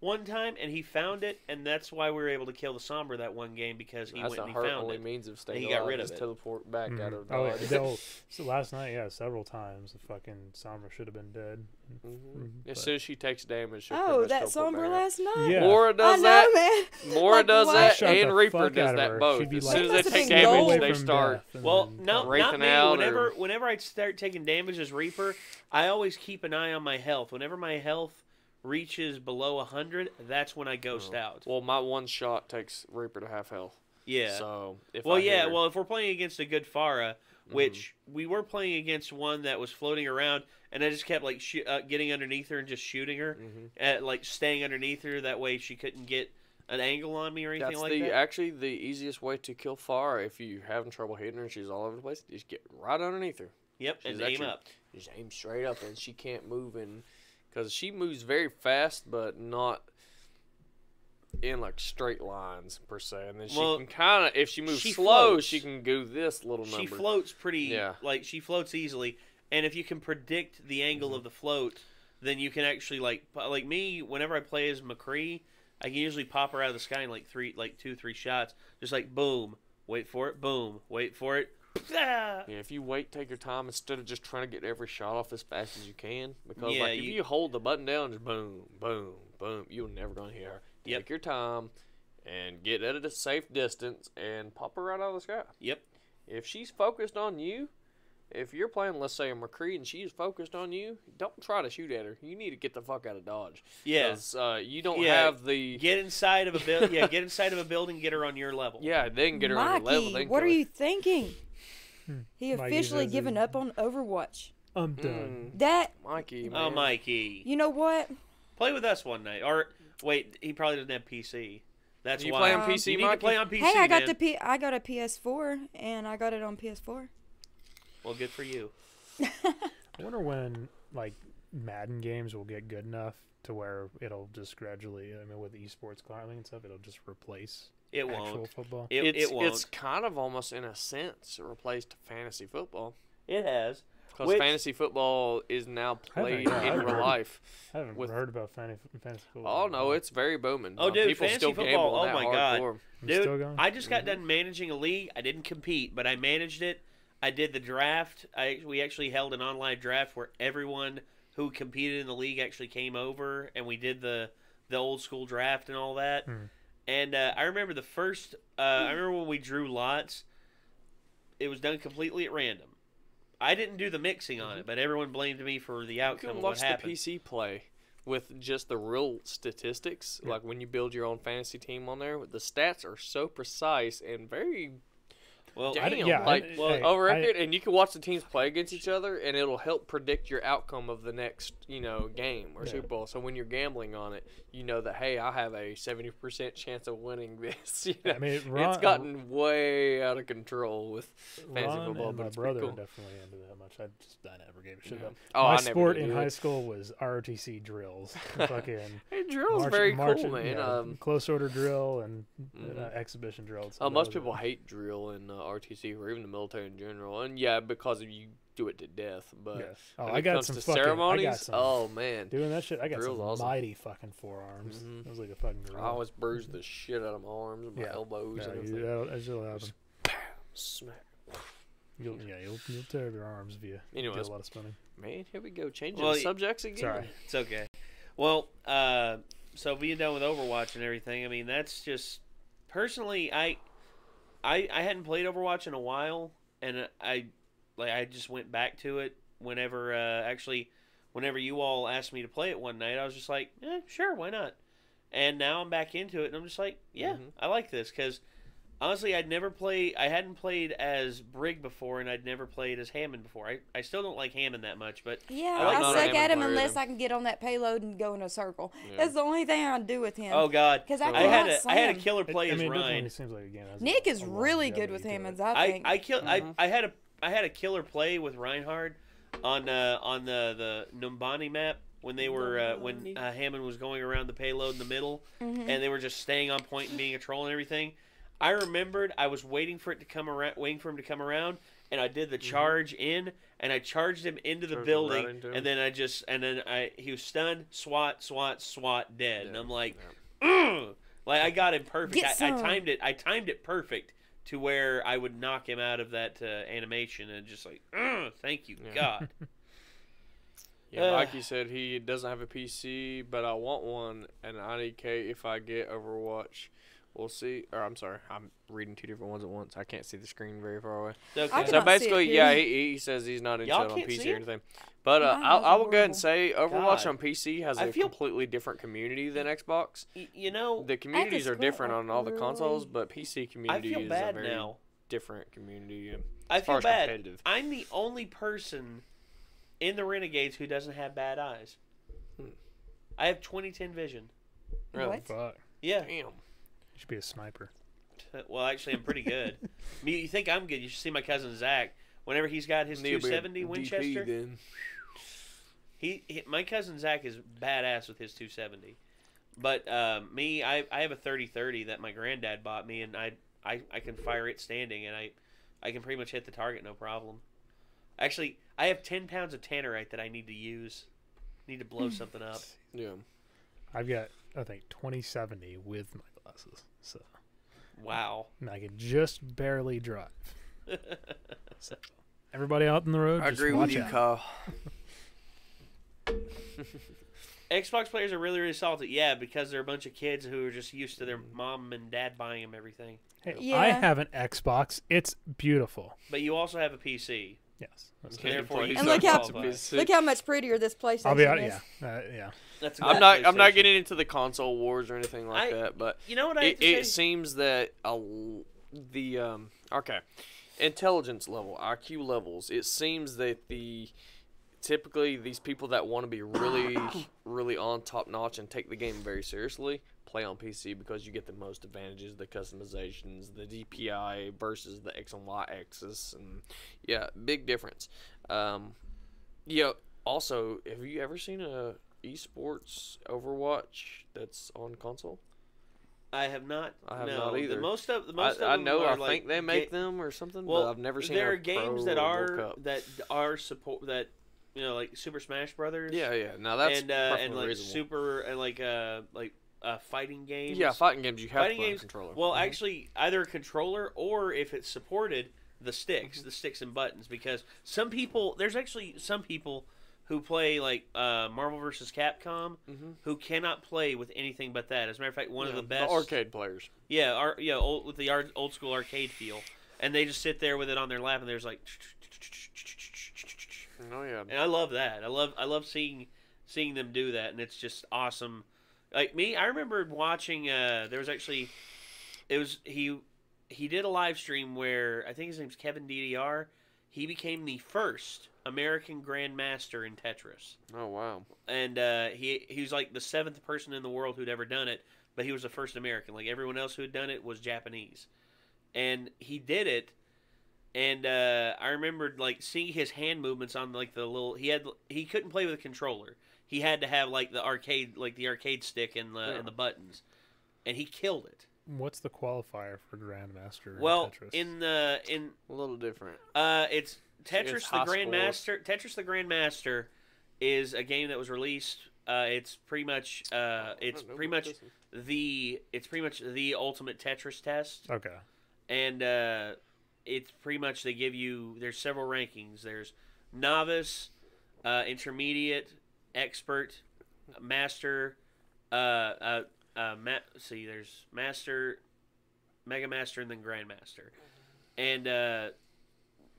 one time and he found it, and that's why we were able to kill the Sombra that one game, because he went and he found it. Only means of staying he alive. got rid of it. Teleport back out of dodge. So last night, several times the fucking Sombra should have been dead. As soon as she takes damage, she'll that Sombra last night. Yeah. Mora does that. Man. Mora does that, and Reaper does that both. As soon as they take damage, they start. Well, not me. Out whenever I start taking damage as Reaper, I always keep an eye on my health. Whenever my health reaches below 100, that's when I ghost out. Well, my one shot takes Reaper to half health. Yeah. So if if we're playing against a good Farah, which we were playing against one that was floating around, and I just kept like getting underneath her and just shooting her, like staying underneath her. That way she couldn't get an angle on me or anything that. Actually, the easiest way to kill Farah, if you're having trouble hitting her and she's all over the place, just get right underneath her. Yep, and aim up. Just aim straight up, and she can't move because she moves very fast, but not in like straight lines per se. And then she can kind of, if she moves slow, she can go this little number. She floats she floats easily, and if you can predict the angle of the float, then you can actually like me. Whenever I play as McCree, I can usually pop her out of the sky in like 2-3 shots, just like boom, wait for it, boom, wait for it. Yeah, if you take your time instead of just trying to get every shot off as fast as you can. Because if you hold the button down, just boom, boom, boom, you're never going to hit her. Take your time and get at a safe distance and pop her right out of the sky. Yep. If she's focused on you, if you're playing, let's say, a McCree and she's focused on you, don't try to shoot at her. You need to get the fuck out of Dodge. Yeah. Because you don't have the... Get inside of a building. Get inside of a building. Get her on your level. Yeah, they can get her on your level. They can what are you thinking? He officially given up on Overwatch. I'm done. That Mikey, man. Oh, Mikey. You know what? Play with us one night, or Wait, he probably doesn't have PC. That's Do you why. play on PC, You need to Mikey? play on PC, Hey, I got man. I got a PS4 and I got it on PS4. Well, good for you. I wonder when like Madden games will get good enough to where it'll just gradually, I mean, with eSports climbing and stuff, it'll just replace It actual won't. football. It won't. It's kind of almost in a sense replaced fantasy football. It has. Because fantasy football is now played in real life. I haven't heard about fantasy football. Oh, no, it's very booming. Oh, dude, people fantasy still football, gamble oh that my God. hardcore. It's still Dude, going? I just got done managing a league. I didn't compete, but I managed it. I did the draft. We actually held an online draft where everyone who competed in the league actually came over, and we did the old school draft and all that. And I remember the first. I remember when we drew lots. It was done completely at random. I didn't do the mixing on it, but everyone blamed me for the outcome You can of what watch the happened. PC play with just the real statistics. Like when you build your own fantasy team on there, the stats are so precise and very Well, damn, yeah, like hey, over record, and you can watch the teams play against each other, and it'll help predict your outcome of the next, game or Super Bowl. So when you're gambling on it, you know that hey, I have a 70% chance of winning this. I mean, It's gotten way out of control with fantasy Ron football, and but my it's pretty brother cool. are definitely into that much. I never gave a shit about. Oh, My I never sport did in either. high school was ROTC drills. Fucking Hey, drill's very cool, man. Close order drill and exhibition drill. So Most people hate drill in RTC or even the military in general, and because you do it to death. But Yes. Oh, when I it got comes some to fucking ceremonies, oh man, doing that shit. I got Drill's some awesome. mighty fucking forearms. It was like a fucking I gorilla. always bruise the shit out of my arms and my elbows and everything. That's really happen. Smack. You'll tear your arms if you do Anyways. a lot of spinning. Man, here we go, changing Well, subjects again. Sorry. It's okay. Well, so being done with Overwatch and everything, I mean, that's just personally, I hadn't played Overwatch in a while, and I just went back to it whenever you all asked me to play it one night. I was just like, sure, why not? And now I'm back into it, and I'm just like, I like this because honestly, I hadn't played as Brig before, and I'd never played as Hammond before. I still don't like Hammond that much, but Yeah, I like I not a suck at Hammond him player unless either. I can get on that payload and go in a circle. Yeah. That's the only thing I do with him. oh god, 'Cause I I cannot had a slam. killer play I as mean, it Ryan. definitely seems like again. has Nick a is lot of really good with longevity to Hammonds, it. I think. I had a killer play with Reinhard on the Numbani map when they were when Hammond was going around the payload in the middle, and they were just staying on point and being a troll and everything. I remembered I was waiting for him to come around, and I did the charge in, and I charged him into the Charged him building, right into him. and then he was stunned, swat, dead, and I'm like, like I got him perfect. Get I some. timed it perfect to where I would knock him out of that animation, and just like, thank you, God. Yeah, Mikey said he doesn't have a PC, but I want one, and IDK if I get Overwatch. We'll see. Or I'm sorry, I'm reading two different ones at once. I can't see the screen very far away. Okay. I So cannot see basically, it, yeah, dude. he says he's not into Y'all it on can't PC see or it? anything. But Mine I'll is go ahead horrible. and say Overwatch God. on PC has I a feel- completely different community than Xbox. You know, The communities are squint different like on all the consoles, really- but PC I community feel is a bad very now. different community. I as far feel as bad. competitive. I'm the only person in the Renegades who doesn't have bad eyes. I have 20/10 vision. Really? What? Fuck. Yeah. Damn. You should be a sniper. Well, actually, I'm pretty good. I mean, you think I'm good? You should see my cousin Zach. Whenever he's got his You'll be a 270 DP Winchester, then. my cousin Zach is badass with his 270. But me, I have a 30-30 that my granddad bought me, and I can fire it standing, and I can pretty much hit the target no problem. Actually, I have 10 pounds of tannerite that I need to use. Need to blow something up. Yeah. I've got, I think, 2070 with my glasses. So Wow. and I can just barely drive. So, everybody out in the road, I just agree with watch you, out. Kyle. Xbox players are really, really salty. Yeah, because they're a bunch of kids who are just used to their mom and dad buying them everything. Hey, Yeah. I have an Xbox. It's beautiful. But you also have a PC. Yes. Therefore, you And look how- qualify. Look how much prettier this PlayStation I'll be out. is. Yeah. That's a I'm good not PlayStation. getting into the console wars or anything like that, but You know what I have to it say? seems that intelligence level, IQ levels, it seems that typically these people that want to be really, really on top notch and take the game very seriously play on PC because you get the most advantages, the customizations, the DPI versus the X and Y axis, and yeah, big difference. Yeah. Also, have you ever seen a eSports Overwatch that's on console? I have not. I have not either. Most of I them know. are I like think they make them or something. Well, but I've never seen. There are a games Pro that World are Cup. support that like Super Smash Brothers. Yeah. Now that's and like reasonable. super and like fighting games. Yeah, fighting games you have fighting to play on games. controller. Well, actually, either a controller or if it's supported, the sticks and buttons. Because there's actually some people who play like Marvel vs. Capcom who cannot play with anything but that. As a matter of fact, one of the best arcade players. Yeah, with the old school arcade feel, and they just sit there with it on their lap, and there's like. Oh yeah. And I love that. I love seeing them do that, and it's just awesome. Like me, I remember watching. There was actually, he did a live stream where I think his name's Kevin DDR. He became the first American Grandmaster in Tetris. Oh wow! And he was like the 7th person in the world who'd ever done it, but he was the first American. Like everyone else who had done it was Japanese, and he did it. And I remembered like seeing his hand movements on like the little. He couldn't play with a controller. He had to have like the arcade stick and the buttons, and he killed it. What's the qualifier for Grandmaster? Well, in Tetris? A little different. It's Tetris It's the high Grandmaster. scores. Tetris the Grandmaster is a game that was released. It's pretty much the ultimate Tetris test. Okay. And it's pretty much they give you. There's several rankings. There's novice, intermediate, expert, master. There's master, mega master, and then grandmaster. And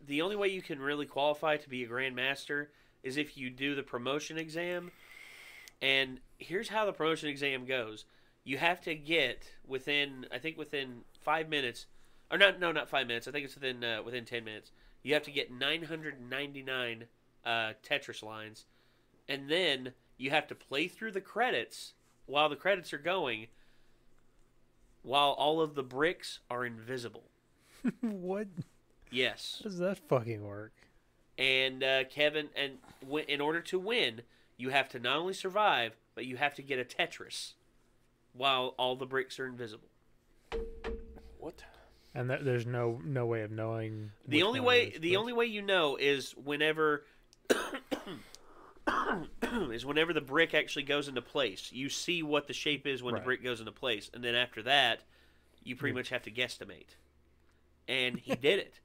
the only way you can really qualify to be a grandmaster is if you do the promotion exam. And here's how the promotion exam goes: you have to get within 5 minutes, or not 5 minutes. I think it's within 10 minutes. You have to get 999 Tetris lines, and then you have to play through the credits while the credits are going, while all of the bricks are invisible. What? Yes. How does that fucking work? And Kevin, in order to win, you have to not only survive, but you have to get a Tetris while all the bricks are invisible. What? And there's no way of knowing. The only way you know is whenever the brick actually goes into place. You see what the shape is when the brick goes into place, and then after that, you pretty much have to guesstimate. And he did it,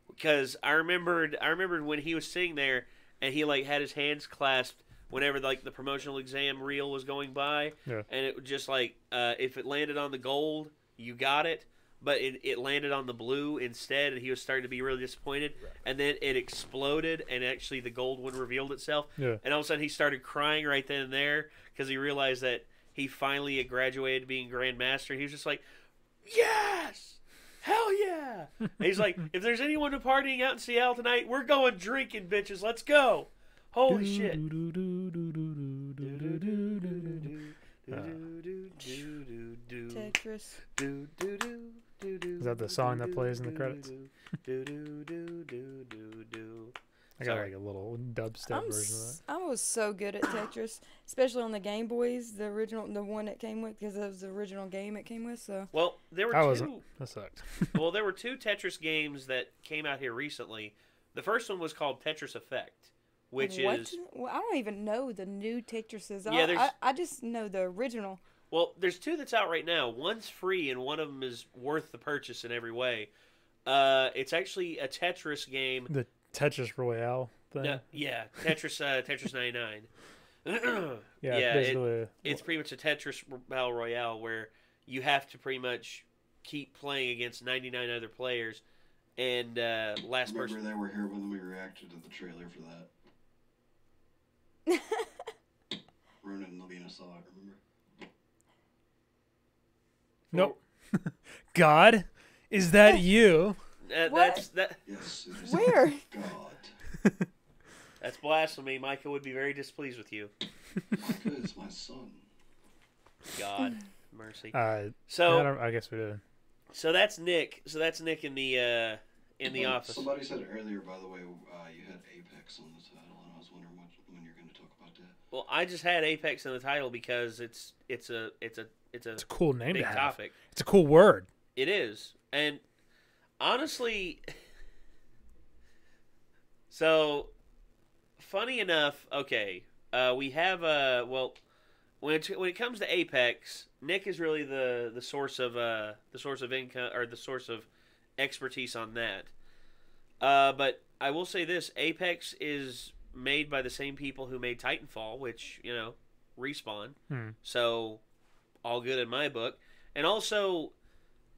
because I remembered when he was sitting there and he like had his hands clasped whenever like the promotional exam reel was going by, and it was just like if it landed on the gold, you got it. But it landed on the blue instead, and he was starting to be really disappointed. Right. And then it exploded, and actually the gold one revealed itself. Yeah. And all of a sudden he started crying right then and there because he realized that he finally had graduated being Grandmaster. He was just like, yes! Hell yeah! And he's like, if there's anyone partying out in Seattle tonight, we're going drinking, bitches. Let's go. Holy shit. Tetris. Is that the song that plays in the credits? I got like a little dubstep version of that. I was so good at Tetris, especially on the Game Boys, the one it came with, because it was the original game it came with. So. Well, there were two. That sucked. Well, there were 2 Tetris games that came out here recently. The first one was called Tetris Effect, which is. Well, I don't even know the new Tetrises. Yeah, I just know the original. Well, there's 2 that's out right now. One's free, and one of them is worth the purchase in every way. It's actually a Tetris game. The Tetris Royale thing? Tetris 99. Basically. It's pretty much a Tetris Battle Royale where you have to pretty much keep playing against 99 other players, and last person. Remember they were here when we reacted to the trailer for that. Ronan and Levina saw it, remember? Nope. God, is that you? What? That's that. Yes. It is Where? God. That's blasphemy. Micah would be very displeased with you. Micah is my son. God mercy. So I guess we did. So that's Nick. So that's Nick in the office. Somebody said earlier, by the way, you had Apex on the title, and I was wondering when you're going to talk about that. Well, I just had Apex in the title because it's a cool name big to have. topic. It's a cool word. It is, and honestly, so funny enough. Okay, we have when it comes to Apex, Nick is really the source of income or the source of expertise on that. But I will say this: Apex is made by the same people who made Titanfall, which Respawn. So all good in my book. And also,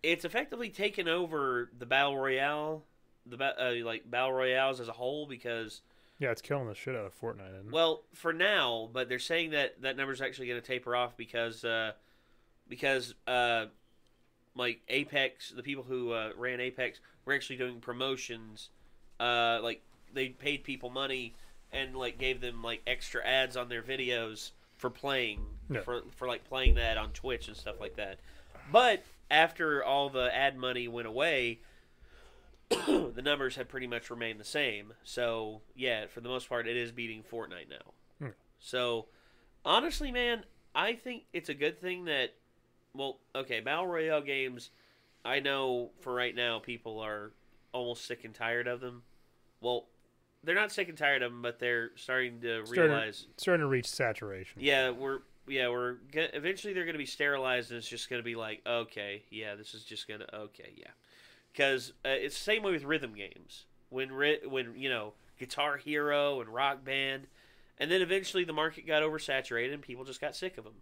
it's effectively taken over the battle royale, battle royales as a whole because. Yeah, it's killing the shit out of Fortnite, isn't it? Well, for now, but they're saying that number's actually going to taper off because Apex, the people who ran Apex were actually doing promotions. They paid people money and gave them extra ads on their videos for playing for playing that on Twitch and stuff like that. But after all the ad money went away, the numbers have pretty much remained the same. So, yeah, for the most part, it is beating Fortnite now. So, honestly, man, I think it's a good thing that, Battle Royale games, I know for right now people are almost sick and tired of them. Well, they're not sick and tired of them, but they're starting to realize... Starting to reach saturation. Yeah, eventually they're going to be sterilized and it's just going to be okay, yeah, this is just going to... Okay, yeah. Because it's the same way with rhythm games. When Guitar Hero and Rock Band, and then eventually the market got oversaturated and people just got sick of them.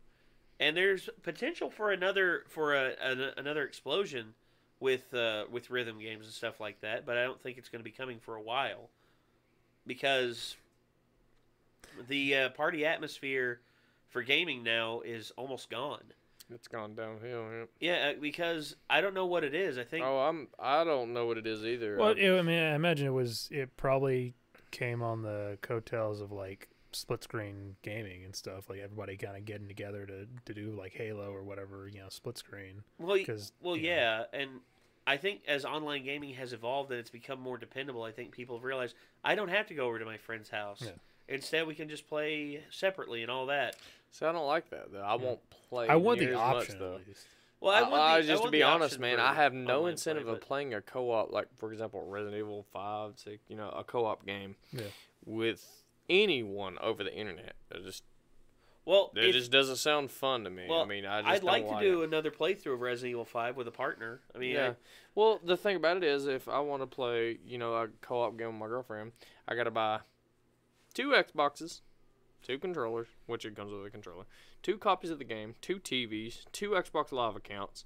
And there's potential for another explosion with rhythm games and stuff like that, but I don't think it's going to be coming for a while because the party atmosphere for gaming now is almost gone. It's gone downhill. Yeah, because I don't know what it is. I think. I don't know what it is either. Well, I imagine it probably came on the coattails of split screen gaming and stuff. Everybody kind of getting together to do Halo or whatever, split screen. Yeah, and I think as online gaming has evolved and it's become more dependable, I think people have realized I don't have to go over to my friend's house. Yeah. Instead, we can just play separately and all that. So I don't like that though. I won't play. I want the option much, though. At least. Well, just to be honest, man, I have no incentive of playing a co-op, for example, Resident Evil 5, 6, a co-op game with anyone over the internet. It just doesn't sound fun to me. Well, I'd like to do it. another playthrough of Resident Evil 5 with a partner. Well, the thing about it is, if I want to play, a co-op game with my girlfriend, I got to buy 2 Xboxes, 2 controllers, which it comes with a controller, 2 copies of the game, 2 TVs, 2 Xbox Live accounts,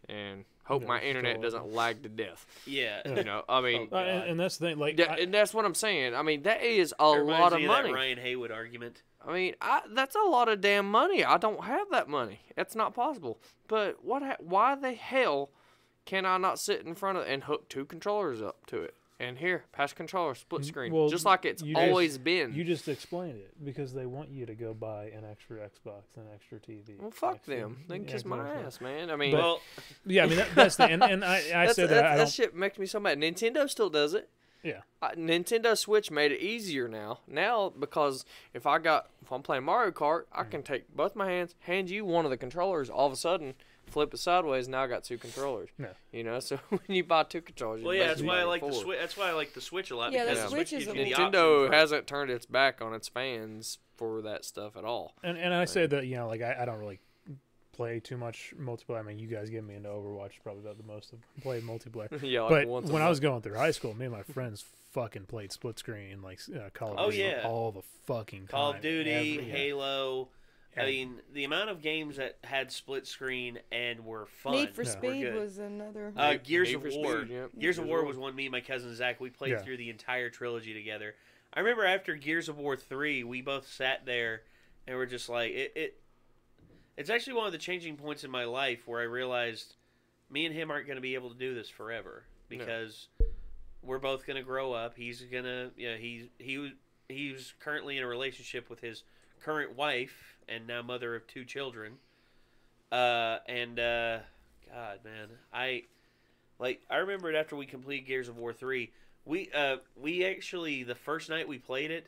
and hope my internet doesn't lag to death. Yeah. And that's the thing. And that's what I'm saying. That is a lot of money. That Ryan Haywood argument. That's a lot of damn money. I don't have that money. It's not possible. But why the hell can I not sit in front of and hook 2 controllers up to it? And here, pass controller, split screen, just like it's always been. You just explained it because they want you to go buy an extra Xbox, an extra TV. Well, fuck them. They can kiss my ass, man. That's the and I said that. That shit makes me so mad. Nintendo still does it. Yeah. Nintendo Switch made it easier now. Now, because if I'm playing Mario Kart, I can take both my hands, hand you one of the controllers, all of a sudden flip it sideways. Now I got 2 controllers. Yeah. So when you buy 2 controllers, that's why I like the Switch. That's why I like the Switch a lot. Yeah, because the Switch is Nintendo hasn't turned its back on its fans for that stuff at all. And I say that I don't really play too much multiplayer. You guys get me into Overwatch, probably about the most I've played multiplayer. But when I was going through high school, me and my friends fucking played split screen Call of Duty all the fucking time. Call of Duty, Halo. The amount of games that had split screen and were fun. Need for Speed was another. Gears of War. Gears of War was one me and my cousin Zach. We played through the entire trilogy together. I remember after Gears of War 3, we both sat there and were just it's actually one of the changing points in my life where I realized me and him aren't going to be able to do this forever because we're both going to grow up. He's going to, he's currently in a relationship with his current wife and now mother of 2 children. God, man, I remembered after we completed Gears of War 3, we actually, the first night we played it,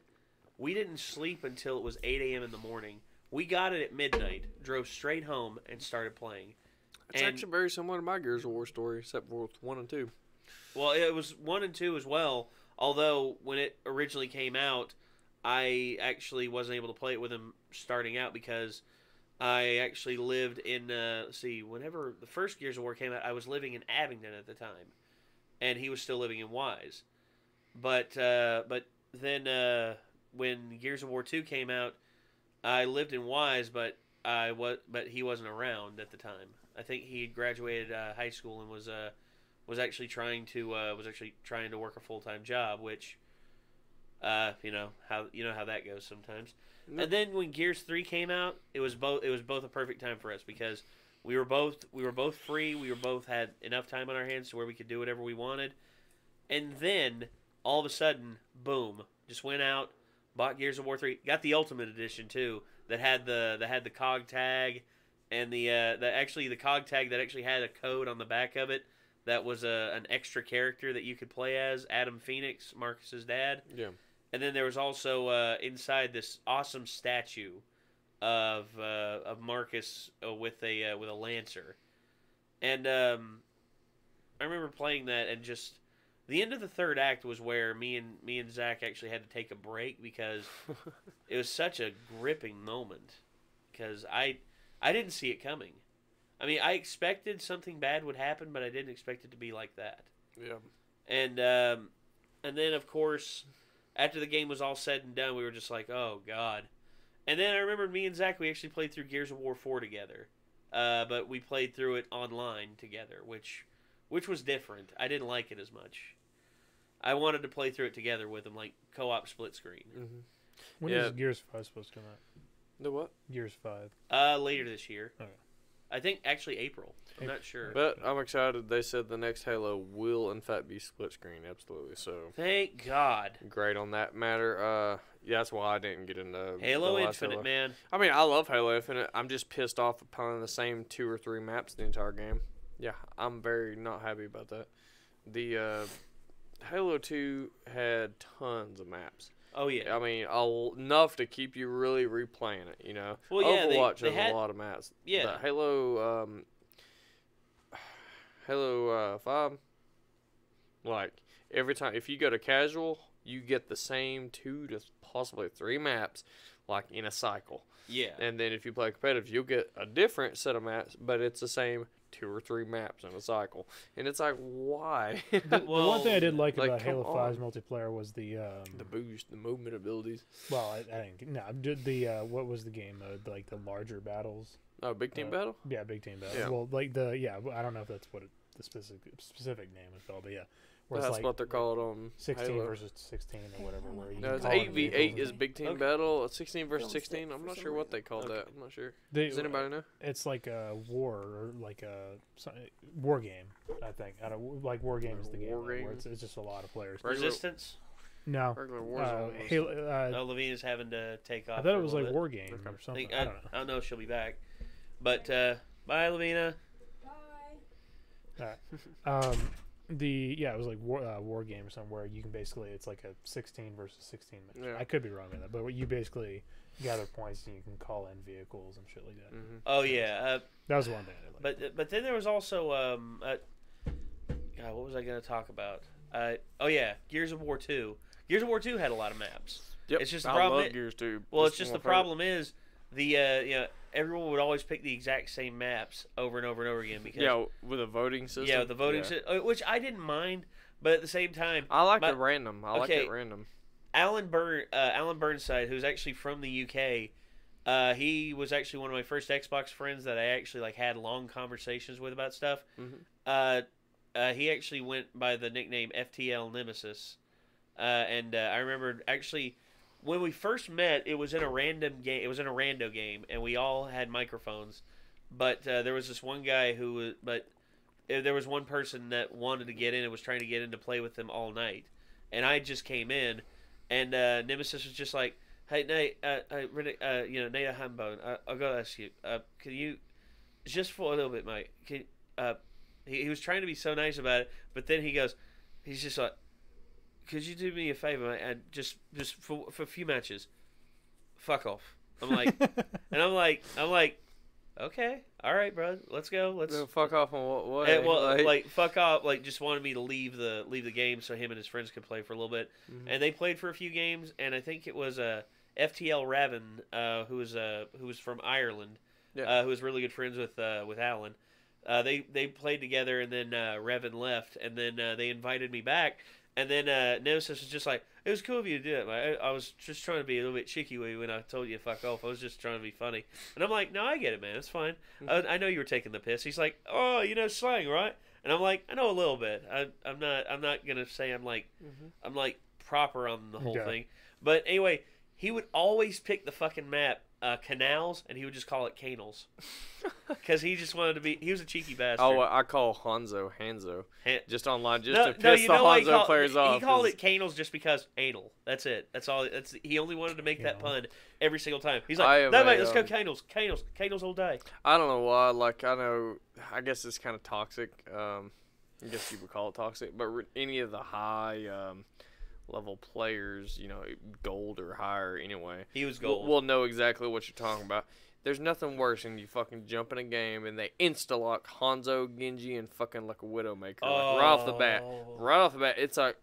we didn't sleep until it was 8 a.m. in the morning. We got it at midnight, drove straight home, and started playing. It's actually very similar to my Gears of War story, except for 1 and 2. Well, it was 1 and 2 as well, although when it originally came out, I actually wasn't able to play it with him starting out because I actually lived in, whenever the first Gears of War came out, I was living in Abingdon at the time, and he was still living in Wise. But then when Gears of War 2 came out, I lived in Wise, but he wasn't around at the time. I think he had graduated high school and was actually trying to work a full-time job, which you know how that goes sometimes. Nope. And then when Gears 3 came out, it was both a perfect time for us because we were both free. We both had enough time on our hands to where we could do whatever we wanted. And then all of a sudden, boom, just went out, bought Gears of War 3, got the Ultimate Edition too, that had the COG tag, and the COG tag that actually had a code on the back of it that was an extra character that you could play as, Adam Phoenix, Marcus's dad. Yeah. And then there was also inside this awesome statue of Marcus with a Lancer, and I remember playing that, and just the end of the third act was where me and Zach actually had to take a break because it was such a gripping moment because I didn't see it coming. I mean, I expected something bad would happen, but I didn't expect it to be like that. Yeah. And then of course, after the game was all said and done, we were just like, oh God. And then I remember me and Zach, we actually played through Gears of War 4 together, but we played through it online together, which was different. I didn't like it as much. I wanted to play through it together with him, like co-op split screen. Mm-hmm. When is Gears 5 supposed to come out? The what? Gears 5. Later this year. Okay. I think actually April. I'm not sure. But I'm excited. They said the next Halo will in fact be split screen. Absolutely. So thank God. Great on that matter. Yeah, that's why I didn't get into Halo Infinite, man. I mean, I love Halo Infinite. I'm just pissed off of playing the same 2 or 3 maps the entire game. Yeah, I'm very not happy about that. The Halo 2 had tons of maps. Oh yeah. I mean, enough to keep you really replaying it. You know. Well, yeah. Overwatch has a lot of maps. Yeah. But Halo 5. Like every time, if you go to casual, you get the same 2 to possibly 3 maps, like in a cycle. Yeah. And then if you play competitive, you'll get a different set of maps, but it's the same 2 or 3 maps in a cycle. And it's like, why? The one thing I did like about Halo 5's multiplayer was the boost, the movement abilities. Well, I think what was the game mode? Like the larger battles. Oh, big team battle. Yeah, big team battle. Yeah. Well, I don't know if that's what the specific name is called, but yeah. That's like what they're called on 16 Halo. versus 16 or whatever. Where you it's 8v8 is big team battle. 16 versus 16. I'm not sure what they call that. I'm not sure. Does anybody know? It's like a war or like a war game. I think. Like war game is the game. Where it's just a lot of players. Resistance. No. Regular Warzone. No, Lavina's having to take off. I thought it was like war game or something. I don't know. I don't know if she'll be back. But bye, Lavina. Bye. All right. It was like war game or something where you can basically, it's like a 16 versus 16 match. Yeah. I could be wrong with that, but you basically gather points and you can call in vehicles and shit like that. Mm-hmm. Oh yeah, that was one thing I liked. But then there was also God, what was I going to talk about? Gears of War 2. Gears of War 2 had a lot of maps. Yep. It's just the problem. I love Gears 2. Well, it's just the problem is everyone would always pick the exact same maps over and over and over again because with a voting system. Yeah, with the voting system, which I didn't mind, but at the same time, I like it random. Like it random. Alan Burnside, who's actually from the UK, he was actually one of my first Xbox friends that I actually had long conversations with about stuff. Mm-hmm. He actually went by the nickname FTL Nemesis, and I remember actually. When we first met, it was in a random game. It was in a rando game, and we all had microphones. But there was this one guy there was one person that wanted to get in and was trying to get in to play with them all night. And I just came in, And Nemesis was just like, "Hey Nate, Nate Hambone, I gotta ask you, can you just for a little bit, mate? He was trying to be so nice about it, but then he's just like, could you do me a favor, mate, and just for a few matches, fuck off." I'm like, okay, all right, bro, let's go. Let's fuck off on what way? Fuck off. Like, just wanted me to leave the game so him and his friends could play for a little bit, and they played for a few games, and I think it was FTL Raven, who was from Ireland, who was really good friends with Alan. They played together, and then Revan left, and then they invited me back, and then Nemesis was just like, "It was cool of you to do it, mate. I was just trying to be a little bit cheeky with you when I told you to fuck off. I was just trying to be funny." And I'm like, "No, I get it, man. It's fine. I know you were taking the piss." He's like, "Oh, you know slang, right?" And I'm like, "I know a little bit. I'm not gonna say I'm like proper on the whole thing." But anyway, he would always pick the fucking map Canals, and he would just call it Canals, because he just wanted to be. He was a cheeky bastard. Oh, I call Hanzo just online, just to piss the Hanzo players off. He called it Canals just because anal. That's it. That's all. He only wanted to make that pun every single time. He's like, "No, mate, let's go Canals all day." I don't know why. Like, I guess it's kind of toxic. I guess you would call it toxic, but any of the high level players, gold or higher anyway. He was gold. We'll know exactly what you're talking about. There's nothing worse than you fucking jump in a game and they insta-lock Hanzo, Genji, and fucking like a Widowmaker. Like, right off the bat. Right off the bat. It's like,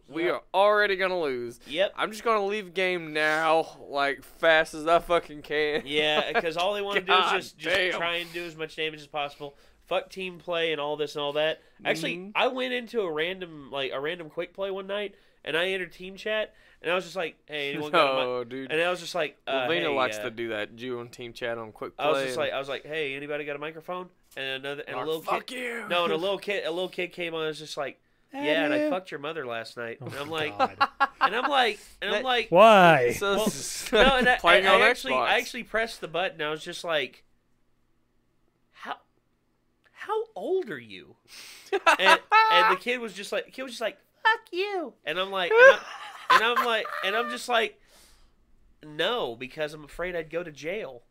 we are already going to lose. Yep. I'm just going to leave game now, like, fast as I fucking can. Yeah, because all they want to do is just try and do as much damage as possible. Fuck team play and all this and all that. Actually, I went into a random quick play one night, and I entered team chat, and I was just like, "Hey, anyone got a dude." And I was just like, Vina likes to do that. You on team chat on quick play. I was like, "Hey, anybody got a microphone?" And a little fuck kid. You. No, and a little kid came on. And was just like, "Yeah, and I fucked your mother last night." And I'm like, why? No, and playing on Xbox. I Xbox. actually pressed the button. I was just like, how old are you? and the kid was just like, "Fuck you." And I'm like, and I'm just like, "No, because I'm afraid I'd go to jail."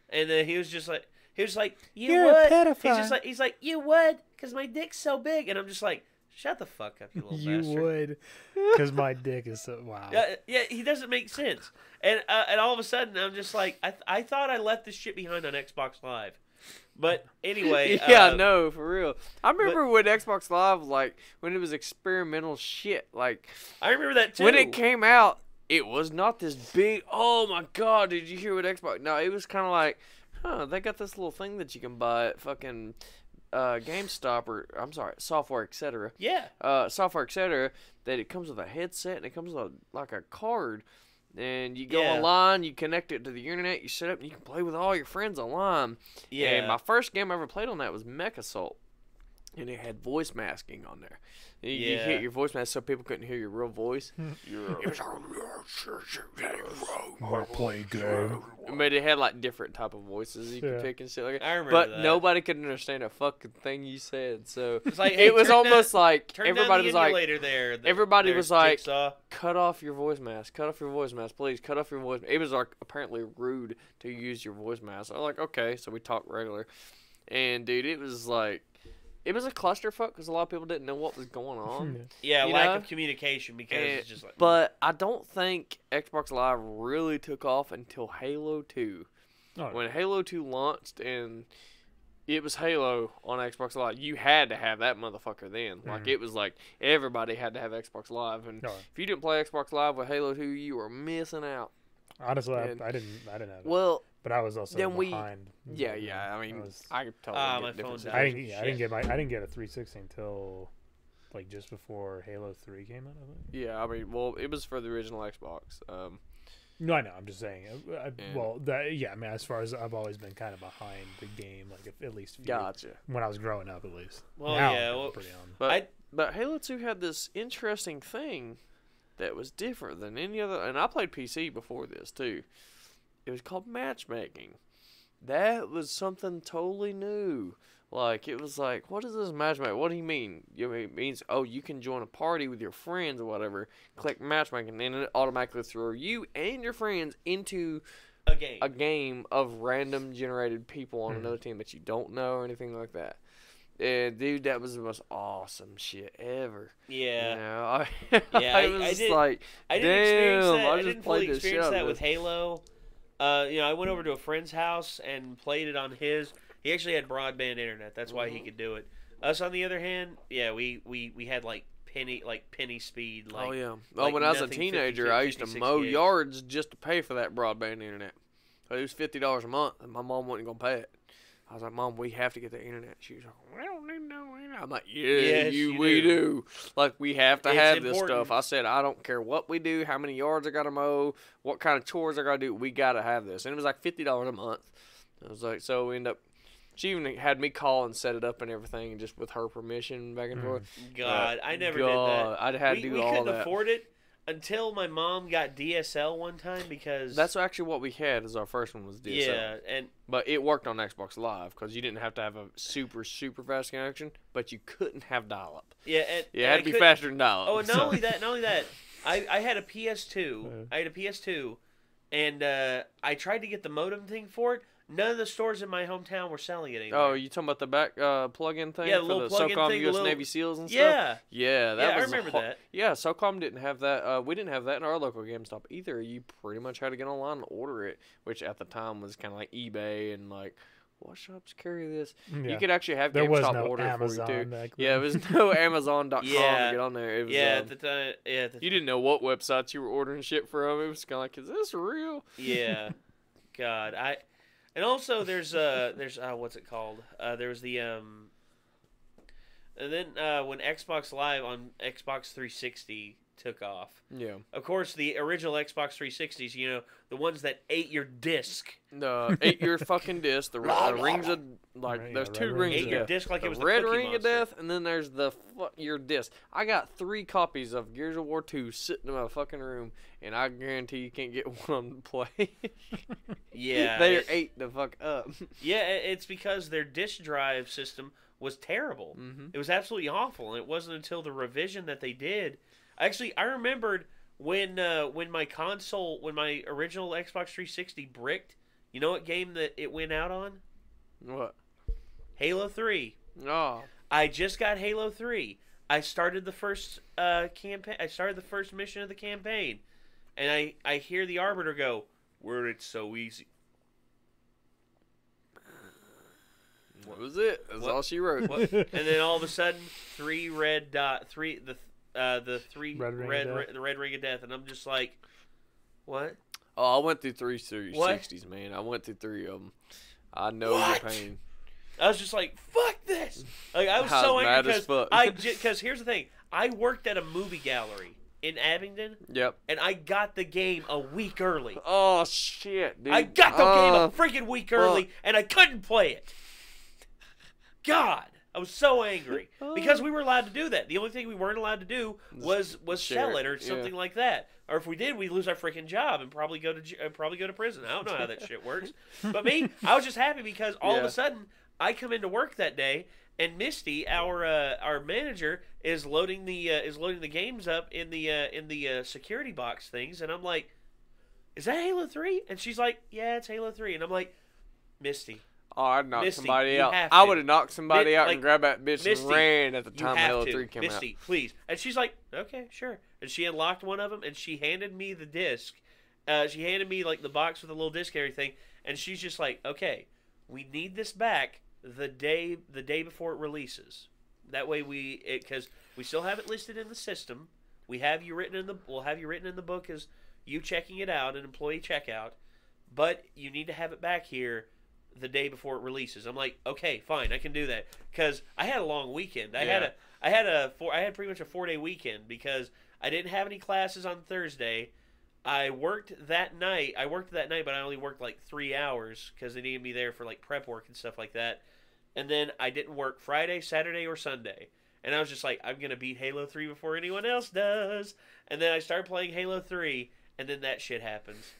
And then he was like, "You're a pedophile." He's like, "You would, because my dick's so big." And I'm just like, "Shut the fuck up, you little You bastard." would, because my dick is so wow. Yeah, he doesn't make sense. And all of a sudden, I'm just like, I thought I left this shit behind on Xbox Live. But anyway, no, for real. I remember when Xbox Live, like, when it was experimental shit, like, I remember that too. When it came out, it was not this big, "Oh my god, did you hear what Xbox?" No, it was kind of like, they got this little thing that you can buy at fucking GameStop, or, I'm sorry, Software, etc. Yeah. Software, etc., that it comes with a headset, and it comes with like a card. And you go online, you connect it to the internet, you set up, and you can play with all your friends online. Yeah. And my first game I ever played on that was Mech Assault. And it had voice masking on there. You hit your voice mask so people couldn't hear your real voice. play game. But it had like different type of voices you could pick and shit like that. I remember but that. nobody could understand a fucking thing you said. So It's like, hey, it was almost like turn everybody down was the like, emulator there. everybody was like, Jigsaw. cut off your voice mask. Cut off your voice mask, please. Cut off your voice. It was like apparently rude to use your voice mask. I was like, okay, so we talked regular. And dude, it was like, it was a clusterfuck because a lot of people didn't know what was going on. Yeah, lack of communication because it's just like. But I don't think Xbox Live really took off until Halo 2. Oh. When Halo 2 launched and it was Halo on Xbox Live, you had to have that motherfucker then. Like, it was like everybody had to have Xbox Live. And if you didn't play Xbox Live with Halo 2, you were missing out. Honestly, I didn't have it. Well, but I was also behind. Yeah. I mean, I totally my get different. phone's I didn't get a 360 until like just before Halo 3 came out. I think. Yeah, I mean, well, it was for the original Xbox. No, I know. I'm just saying. I mean, as far as I've always been kind of behind the game, like at least when I was growing up, at least. Well, now, I'm pretty on. But Halo 2 had this interesting thing that was different than any other. And I played PC before this too. It was called matchmaking. That was something totally new. Like, it was like, what is this matchmaking? What do you mean? It means, oh, you can join a party with your friends or whatever. Click matchmaking, and then it automatically throws you and your friends into a game of random generated people on another team that you don't know or anything like that. And dude, that was the most awesome shit ever. Yeah. You know, I didn't fully experience that with Halo. I went over to a friend's house and played it on his. He actually had broadband internet. That's why he could do it. Us, on the other hand, yeah, we had like penny speed. Like, oh yeah. Like when I was a teenager, I used to mow yards just to pay for that broadband internet. It was $50 a month, and my mom wasn't gonna pay it. I was like, Mom, we have to get the internet. She was like, we don't need no internet. I'm like, Yes, we do. Like, we have to have this important. stuff. I said, I don't care what we do, how many yards I got to mow, what kind of chores I got to do. We got to have this. And it was like $50 a month. I was like, so we end up, she even had me call and set it up and everything, just with her permission back and forth. God, I never did that. I had to do all that. We couldn't afford it until my mom got DSL one time, because that's actually what we had as our first one was DSL. Yeah, but it worked on Xbox Live because you didn't have to have a super fast connection, but you couldn't have dial-up. Yeah, it had to be faster than dial-up. Oh, and not only that, I had a PS2. I had a PS2, and I tried to get the modem thing for it. None of the stores in my hometown were selling it anymore. Oh, you talking about the back plug-in thing? Yeah, the for little the plug-in SOCOM thing, US little... Navy SEALs and Yeah. stuff? Yeah, that was I remember that. Yeah, SOCOM didn't have that. We didn't have that in our local GameStop either. You pretty much had to get online and order it, which at the time was kind of like eBay and like, what shops carry this? Yeah. You could actually have There was GameStop no order Amazon for you too. back then. Yeah, it was no Amazon.com to Yeah. get on there. It was, At the time, you didn't know what websites you were ordering shit from. It was kind of like, is this real? Yeah. God, and also there's what's it called? There was the and then when Xbox Live on Xbox 360 took off. Yeah. Of course, the original Xbox 360s, the ones that ate your disc. Ate your fucking disc. The rings of there's two rings. Ate your disc like it was the red Cookie ring Monster. of death, and then there's your disc. I got 3 copies of Gears of War 2 sitting in my fucking room, and I guarantee you can't get one of them to play. Yeah, they ate the fuck up. Yeah, it's because their disc drive system was terrible. Mm-hmm. It was absolutely awful, and it wasn't until the revision that they did. Actually, I remembered when my original Xbox 360 bricked. You know what game that it went out on? What? Halo 3. Oh. I just got Halo 3. I started the first campaign. I started the first mission of the campaign, and I hear the Arbiter go, "Were it so easy?" What was it? That's all she wrote. And then all of a sudden, the three red ring of death, and I'm just like, what? Oh, I went through 3 360s, man. I went through 3 of them. I know your pain. I was just like, fuck this. Like, I was so angry because here's the thing. I worked at a movie gallery in Abingdon. Yep. And I got the game a week early. Oh, shit, dude. I got the game a freaking week early, and I couldn't play it. God. I was so angry because we were allowed to do that. The only thing we weren't allowed to do was sell it or something like that. Or if we did, we'd lose our freaking job and probably go to prison. I don't know how that shit works. But me, I was just happy because all of a sudden I come into work that day and Misty, our manager, is loading the games up in the security box things, and I'm like, "Is that Halo 3?" And she's like, "Yeah, it's Halo 3." And I'm like, "Misty." Oh, I'd knock somebody out. I would have knocked somebody out and grabbed that bitch and ran at the time Halo 3 came out. Misty, please. And she's like, okay, sure. And she unlocked one of them, and she handed me the disc. She handed me, like, the box with the little disc and everything, and she's just like, okay, we need this back the day before it releases. That way because we still have it listed in the system. We'll have you written in the book as you checking it out, an employee checkout, but you need to have it back here the day before it releases. I'm like, okay, fine, I can do that because I had a long weekend. I had pretty much a 4-day weekend because I didn't have any classes on Thursday. I worked that night, but I only worked like 3 hours because they needed me there for like prep work and stuff like that. And then I didn't work Friday, Saturday, or Sunday. And I was just like, I'm gonna beat Halo 3 before anyone else does. And then I started playing Halo 3, and then that shit happens.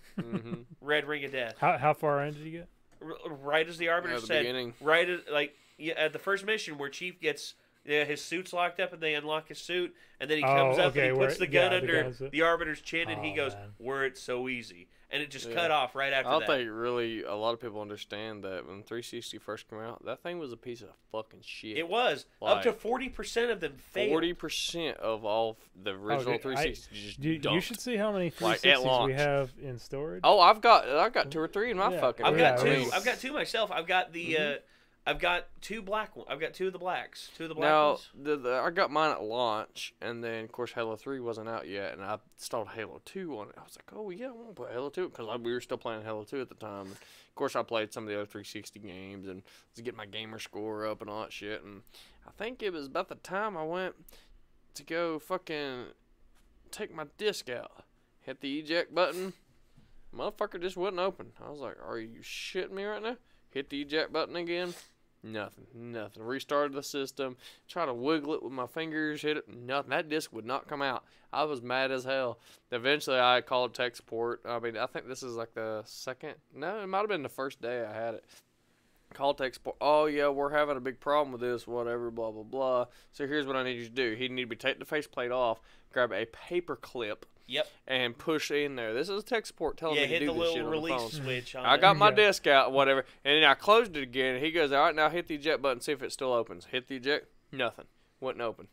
Red Ring of Death. How far in did you get? Right as the Arbiter said, beginning. right as, like at the first mission where Chief gets his suit's locked up and they unlock his suit, and then he comes up and he puts the gun under the Arbiter's chin, and he goes, "Were it so easy?" And it just cut off right after that. I don't think really a lot of people understand that when 360 first came out, that thing was a piece of fucking shit. It was. Up to 40% of them failed. 40% of all the original 360s just dumped. You should see how many 360s we have in storage. Oh, I've got 2 or 3 in my fucking. I've got 2. I've got 2 myself. I've got the. I've got 2 black ones. I've got 2 of the blacks. 2 of the black ones. I got mine at launch, and then, of course, Halo 3 wasn't out yet, and I installed Halo 2 on it. I was like, oh, yeah, I want to play Halo 2, because we were still playing Halo 2 at the time. And of course, I played some of the other 360 games, and was getting my gamer score up and all that shit. And I think it was about the time I went to go fucking take my disc out. Hit the eject button. Motherfucker just wouldn't open. I was like, are you shitting me right now? Hit the eject button again. Nothing. Restarted the system. Try to wiggle it with my fingers. Hit it. Nothing. That disc would not come out. I was mad as hell. Eventually, I called tech support. I mean, I think this is like the second. No, it might have been the first day I had it. Called tech support. Oh, yeah, we're having a big problem with this, whatever, blah, blah, blah. So here's what I need you to do. He needed me to take the faceplate off, grab a paper clip. Yep. And push in there. This is tech support telling me to do this shit on the phone. Yeah, hit the little release switch on I got my disc out, whatever, and then I closed it again. He goes, all right, now hit the eject button, see if it still opens. Hit the eject, nothing. Wouldn't open.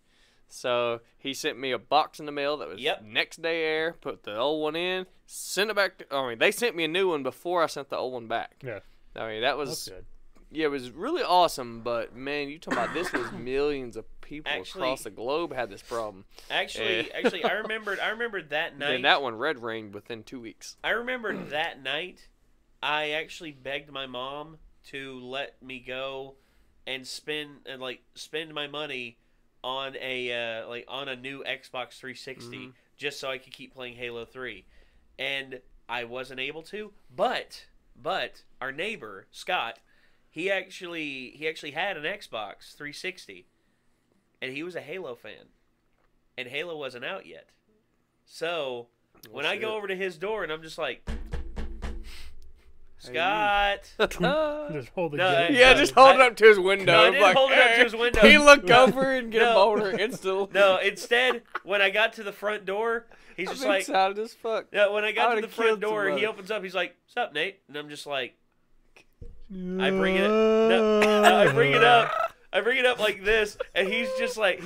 So he sent me a box in the mail that was next day air, put the old one in, sent it back. They sent me a new one before I sent the old one back. Yeah. I mean, that was... That's good. Yeah, it was really awesome, but man, you talking about this was millions of people across the globe had this problem. Actually, I remembered that night. And that one red rained within 2 weeks. I remembered that night. I actually begged my mom to let me go and spend my money on a new Xbox 360 just so I could keep playing Halo 3, and I wasn't able to. But our neighbor Scott. He actually had an Xbox 360, and he was a Halo fan, and Halo wasn't out yet. So when I go over to his door, and I'm just like, Scott, just hold it. Just hold it up to his window. No, I didn't hold it up to his window. He looked over and get a boner instantly. No, instead, when I got to the front door, he's just like, excited as fuck. Yeah, when I got to the front door, he opens up. He's like, "What's up, Nate?" And I'm just like. I bring it up like this, and he's just like,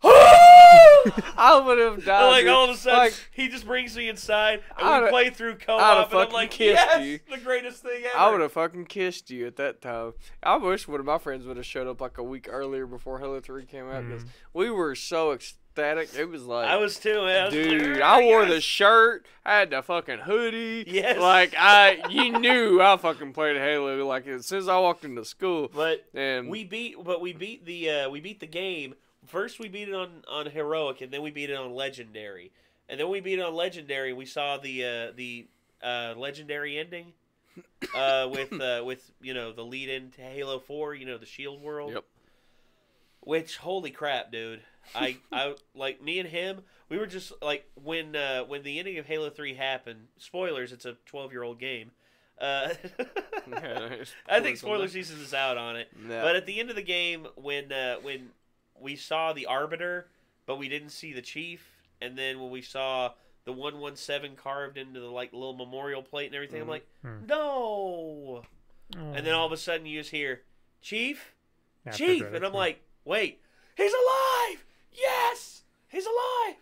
I would have died. Like all of a sudden, he just brings me inside, and we play through co-op, and I'm like, yes, the greatest thing ever. I would have fucking kissed you at that time. I wish one of my friends would have showed up like a week earlier before Halo 3 came out, because we were so ecstatic. It was like I was too, man. Dude, I wore the shirt. I had the fucking hoodie. Yes. Like you knew I fucking played Halo. Like as soon as I walked into school. But we beat the game. First we beat it on heroic, and then we beat it on legendary, and then we beat it on legendary. We saw the legendary ending with the lead into Halo 4. The Shield world. Yep. Which holy crap, dude. I like me and him. We were just like when the ending of Halo 3 happened. Spoilers. It's a 12-year-old game. I think spoiler season is out on it. No. But at the end of the game, when we saw the Arbiter, but we didn't see the Chief, and then when we saw the 117 carved into the little memorial plate and everything, I'm like, no. And then all of a sudden you just hear Chief, and I'm like, wait, he's alive. Yes, he's alive.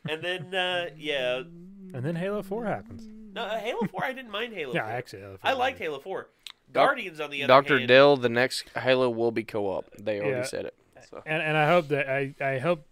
And then, And then Halo 4 happens. No, Halo 4, I didn't mind Halo 4. Yeah, actually, Halo 4 I liked Halo 4. Guardians, on the other hand. Dr. Dell, the next Halo will be co-op. They already said it. So. And I hope that I hope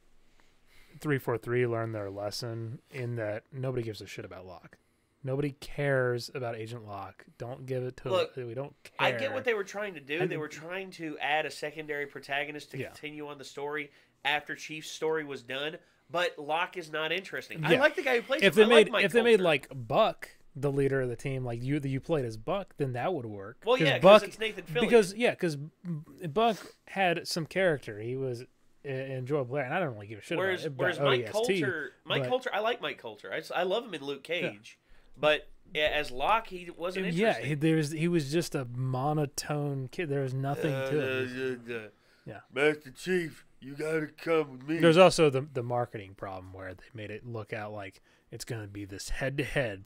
343 learned their lesson in that nobody gives a shit about Locke. Nobody cares about Agent Locke. Don't give it to Look, we don't care. I get what they were trying to do. They were trying to add a secondary protagonist to continue on the story after Chief's story was done, but Locke is not interesting. Yeah. I like the guy who plays him. If they made like Buck the leader of the team, like you played as Buck, then that would work. Well, yeah, because it's Nathan Fillion. Because Buck had some character. He was an enjoyable player, and I don't really give a shit about it. Whereas Mike Coulter, I like Mike Coulter. I love him in Luke Cage. But as Locke, he wasn't interesting. Yeah, he was just a monotone kid. There was nothing to it. Yeah, Master Chief, you gotta come with me. There's also the marketing problem where they made it look out like it's going to be this head-to-head,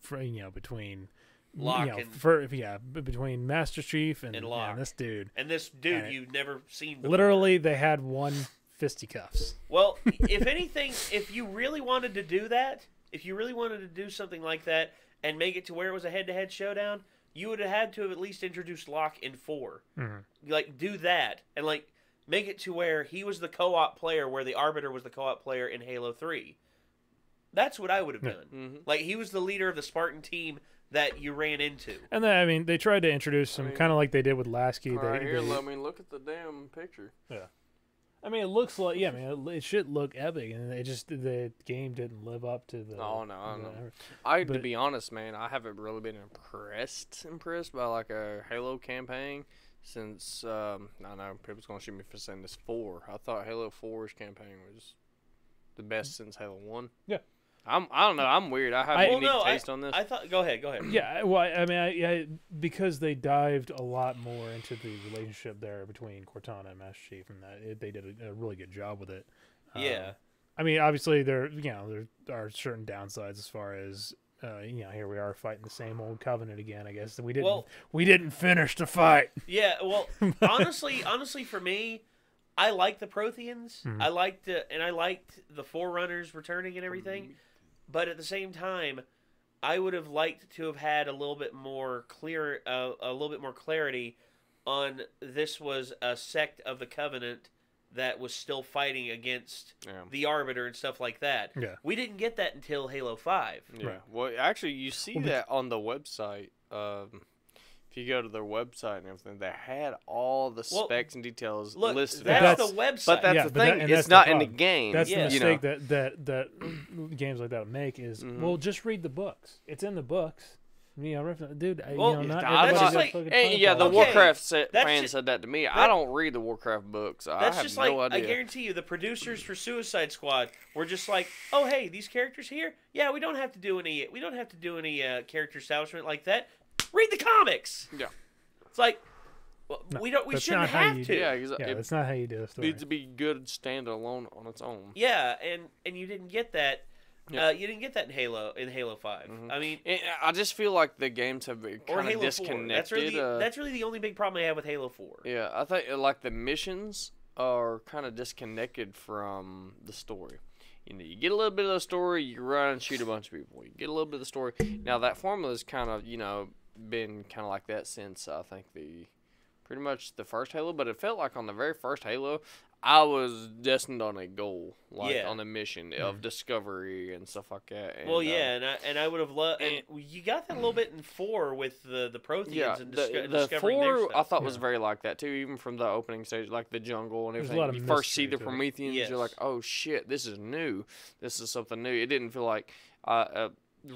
between Locke between Master Chief and Locke. And this dude. And this dude you've never seen before. Literally, they had one fisticuffs. Well, if anything, if you really wanted to do that, if you really wanted to do something like that and make it to where it was a head-to-head showdown, you would have had to have at least introduced Locke in 4. Mm-hmm. Like, do that. And, like, make it to where he was the co-op player, where the Arbiter was the co-op player in Halo 3. That's what I would have done. Mm-hmm. Like, he was the leader of the Spartan team that you ran into. And then, I mean, they tried to introduce some, kind of like they did with Lasky. Right here, let me look at the damn picture. Yeah. I mean, it looks like, it should look epic, and the game didn't live up to the... No. To be honest, man, I haven't really been impressed by, like, a Halo campaign since, I know, people's going to shoot me for saying this 4. I thought Halo 4's campaign was the best since Halo 1. Yeah. I don't know. I'm weird. I have a unique taste on this. I thought. Go ahead. Yeah. Well, I mean, because they dived a lot more into the relationship there between Cortana and Master Chief, and that they did a really good job with it. Yeah. I mean, obviously there are certain downsides as far as here we are fighting the same old Covenant again. I guess we didn't finish the fight. Yeah. Well, honestly, for me, I like the Protheans. Mm-hmm. I liked the Forerunners returning and everything. But at the same time, I would have liked to have had a little bit more clarity on this was a sect of the Covenant that was still fighting against the Arbiter and stuff like that. Yeah. We didn't get that until Halo 5. Yeah. Right. Well, actually, you see that on the website. If you go to their website and everything, they had all the specs and details listed. That's the website. But that's the thing. It's not in the game. That's the mistake that games like that make is, well, just read the books. It's in the books. Dude, the Warcraft fans said that to me. I don't read the Warcraft books. I have no idea. I guarantee you, the producers for Suicide Squad were just like, "Oh, hey, these characters here. Yeah, we don't have to do any. Character establishment like that. Read the comics." Yeah, it's like we shouldn't have to. Yeah, that's not how you do it. It needs to be good standalone on its own. Yeah, and you didn't get that. You didn't get that in Halo 5. Mm-hmm. I mean, I just feel like the games have been kind of disconnected. That's really the only big problem I have with Halo 4. Yeah, I think like the missions are kind of disconnected from the story. You get a little bit of the story, you run and shoot a bunch of people. You get a little bit of the story. Now that formula's kind of been kind of like that since I think pretty much the first Halo, but it felt like on the very first Halo, I was destined on a goal, on a mission of discovery and stuff like that. And, and I would have loved, and you got that a little bit in 4 with the Protheans and discovering the 4 their stuff. I thought was very like that too, even from the opening stage, like the jungle and everything. You first see the Prometheans, you're like, oh shit, this is new. This is something new. It didn't feel like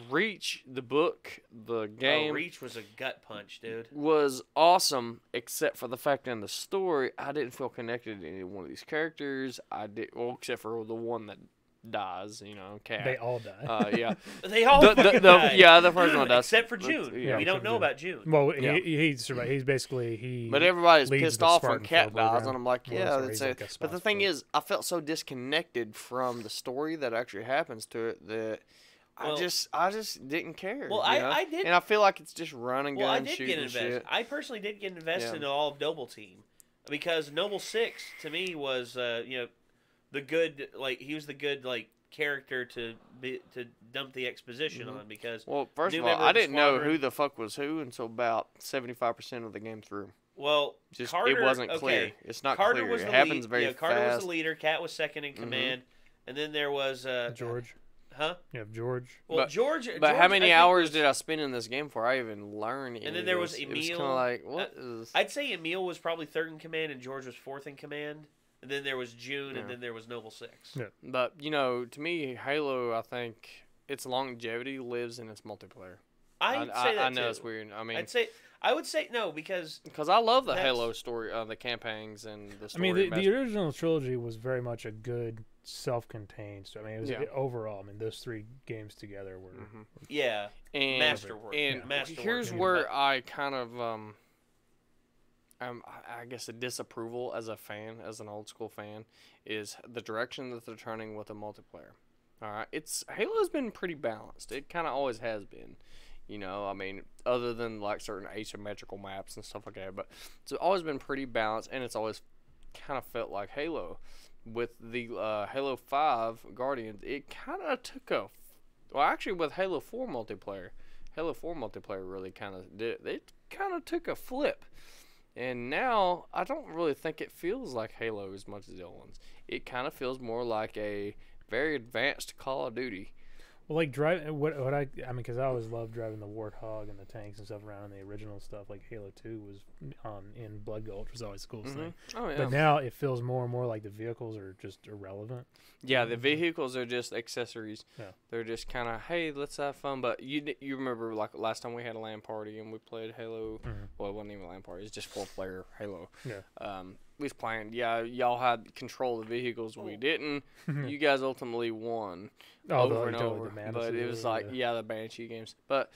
Reach, the book, the game. Reach was a gut punch, dude. Was awesome, except for the fact in the story, I didn't feel connected to any one of these characters. Except for the one that dies, Cat. They all die. Yeah. They all die. Yeah, the first one dies. Except for June. We don't know about June. Well, he's basically But everybody's pissed off when Cat dies, and I'm like, but the thing is, I felt so disconnected from the story that actually happens to it that I just didn't care. Well, I did, and I feel like it's just run and gun, shooting and shit. I personally did get invested in all of Noble Team because Noble 6 to me was the good he was the good character to dump the exposition on because first of all, I didn't know who the fuck was who until about 75% of the game through. Well, Carter, it wasn't clear. Okay. It's not Carter clear. Was it the happens lead, very fast. Carter was the leader. Cat was second in command, and then there was George. Huh? You have George. Well, George. But how many hours did I spend in this game before I even learned? And then there was Emil. It was kind of like, what is? I'd say Emil was probably third in command, and George was fourth in command. And then there was June, and then there was Noble 6. Yeah. But to me, Halo, I think its longevity lives in its multiplayer. I say that I know too. it's weird. I mean, I would say no because I love the Halo story, the campaigns and the story. I mean, the original trilogy was very much a good self-contained. So I mean, it was overall. I mean, those 3 games together were and masterwork. And masterwork. Here's where I kind of I guess a disapproval as a fan, as an old school fan, is the direction that they're turning with the multiplayer. All right, Halo's been pretty balanced. It kind of always has been. You know, I mean, other than like certain asymmetrical maps and stuff like that, but it's always been pretty balanced, and it's always kind of felt like Halo. With the Halo 5 Guardians, it kind of took actually with Halo 4 multiplayer really kind of did. It kind of took a flip. And now, I don't really think it feels like Halo as much as the old ones. It kind of feels more like a very advanced Call of Duty. Well, like I mean, because I always loved driving the Warthog and the tanks and stuff around in the original stuff. Like Halo 2 was in Blood Gulch was always the coolest thing. Oh yeah. But now it feels more and more like the vehicles are just irrelevant. Yeah, the vehicles are just accessories. Yeah. They're just kind of, hey, let's have fun. But you remember like last time we had a LAN party and we played Halo. Well, it wasn't even a LAN party. It was just 4-player Halo. Yeah. We was playing. Yeah, y'all had control of the vehicles. We didn't. You guys ultimately won over and over. But it was like, the Banshee games. But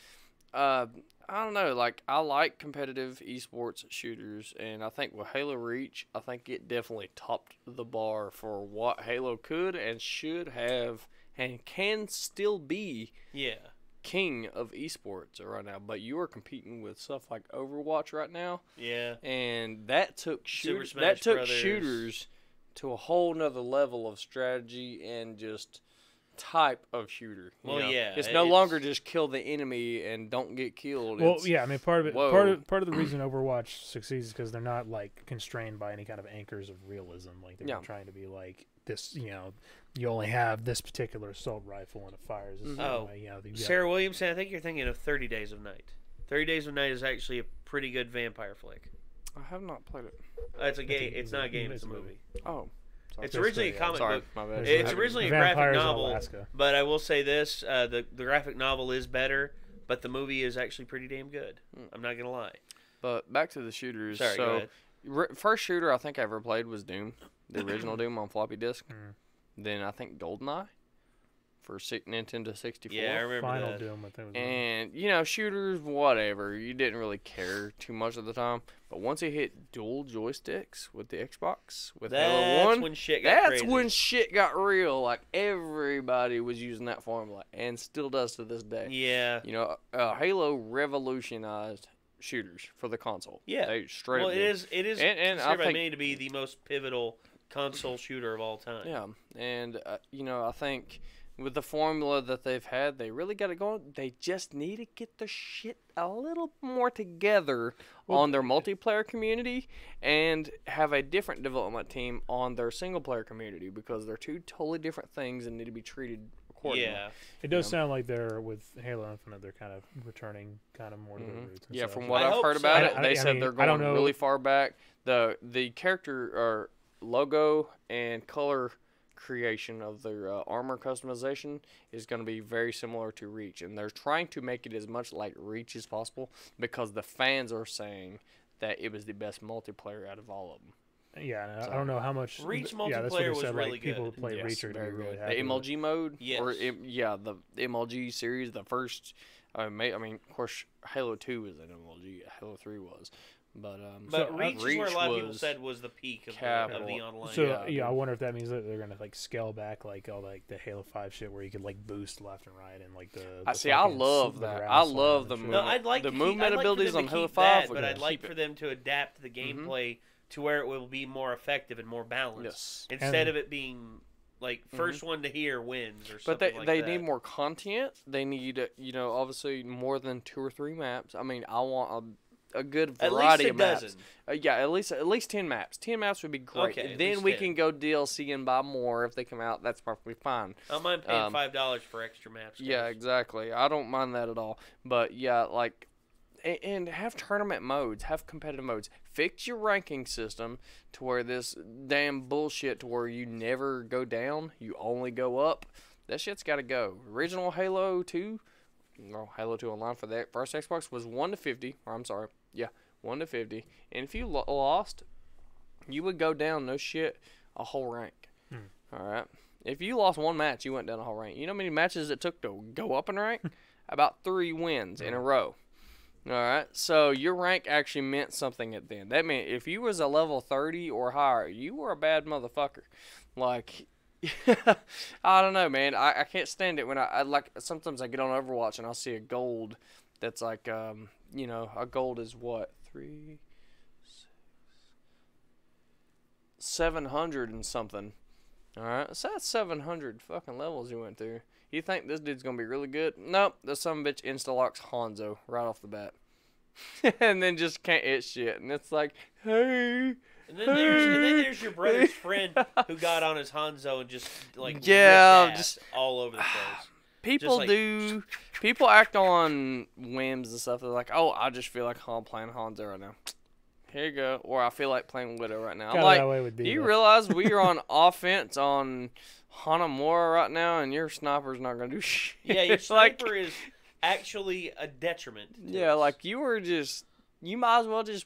I don't know. Like, I like competitive esports shooters, and I think with Halo Reach, I think it definitely topped the bar for what Halo could and should have and can still be. Yeah. King of esports right now, but you are competing with stuff like Overwatch right now. Yeah. And that took shooters to a whole nother level of strategy and just type of shooter. Well, yeah, it's no longer just kill the enemy and don't get killed. Well, yeah, I mean, part of the reason Overwatch succeeds is because they're not like constrained by any kind of anchors of realism. Like they're not trying to be like this. You know, you only have this particular assault rifle and it fires. Sarah Williamson, I think you're thinking of 30 Days of Night. 30 Days of Night is actually a pretty good vampire flick. I have not played it. It's a game. It's not a game. It's a movie. Oh. It's originally a comic book. My bad. It's originally a graphic novel, Alaska. but I will say this: the graphic novel is better, but the movie is actually pretty damn good. I'm not gonna lie. But back to the shooters. Sorry, go ahead. First shooter I think I ever played was Doom, the original Doom on floppy disk. Then I think GoldenEye for Nintendo 64. Yeah, I remember Final that. Doom, I think was And, you know, shooters, whatever. You didn't really care too much of the time. But once it hit dual joysticks with the Xbox, with Halo 1, when shit got crazy. when shit got real. Like, everybody was using that formula and still does to this day. Yeah. You know, Halo revolutionized shooters for the console. Yeah. They straight Well, up it did. is And considered by think- many to be the most pivotal console shooter of all time. Yeah, and, you know, I think with the formula that they've had, they really got it going. They just need to get the shit a little more together on their multiplayer community and have a different development team on their single-player community because they're two totally different things and need to be treated accordingly. Yeah. It does sound like they're, with Halo Infinite, they're kind of returning kind of more to their roots. And Yeah, stuff. from what I I've hope heard so. about it, I they said mean, they're I don't going know. really far back. The character or logo and color creation of their armor customization is going to be very similar to Reach, and they're trying to make it as much like Reach as possible because the fans are saying that it was the best multiplayer out of all of them. Yeah, and I don't know how much Reach that's what they multiplayer was said, really like, people good. who play Reach are very really good. happy The with MLG mode, Yes. or the MLG series, the first. I mean, of course, Halo 2 was an MLG. Halo 3 was. But Reach is where a lot of people was said was the peak of the capital. online. So I wonder if that means that they're gonna like scale back like all like the Halo 5 shit where you could like boost left and right and like the. I love that. I love the No, I'd like the to movement I'd like abilities for them on to Halo keep 5. that, but I'd like for them to adapt the gameplay to where it will be more effective and more balanced. Yes. Instead of it being like first one to here wins or But something they that. need more content. They need, you know, obviously more than 2 or 3 maps. I mean, I want a good variety of maps. Yeah, at least 10 maps. 10 maps would be great. Okay, at then least we 10. can go DLC and buy more if they come out. That's perfectly fine. I don't mind paying $5 for extra maps. Yeah, guys. exactly. I don't mind that at all. But yeah, like, and have tournament modes, have competitive modes. Fix your ranking system to where this damn bullshit to where you never go down, you only go up. That shit's got to go. Original Halo 2, well, Halo 2 Online for the first Xbox was 1 to 50. Or I'm sorry, yeah, 1 to 50. And if you lost, you would go down, no shit, a whole rank. All right. If you lost one match, you went down a whole rank. You know how many matches it took to go up in rank? About 3 wins in a row. All right, so your rank actually meant something at the end. That meant if you was a level 30 or higher, you were a bad motherfucker. Like, I don't know, man. I can't stand it when I like, sometimes I get on Overwatch and I'll see a gold that's like, you know, a gold is what? 3, 6, 700 and something. All right, so that's 700 fucking levels you went through. You think this dude's gonna be really good? Nope, the sumbitch insta-locks Hanzo right off the bat. And then just can't hit shit. And it's like, hey. And then there's your brother's friend who got on his Hanzo and just like ripped just all over the place. People like, people act on whims and stuff. They're like, oh, I just feel like I'm playing Hanzo right now. Here you go. Or I feel like playing Widow right now. I'm like, do you realize we are on offense on Hanamura right now, and your sniper's not going to do shit? Yeah, your sniper is actually a detriment. Yeah, like you might as well just,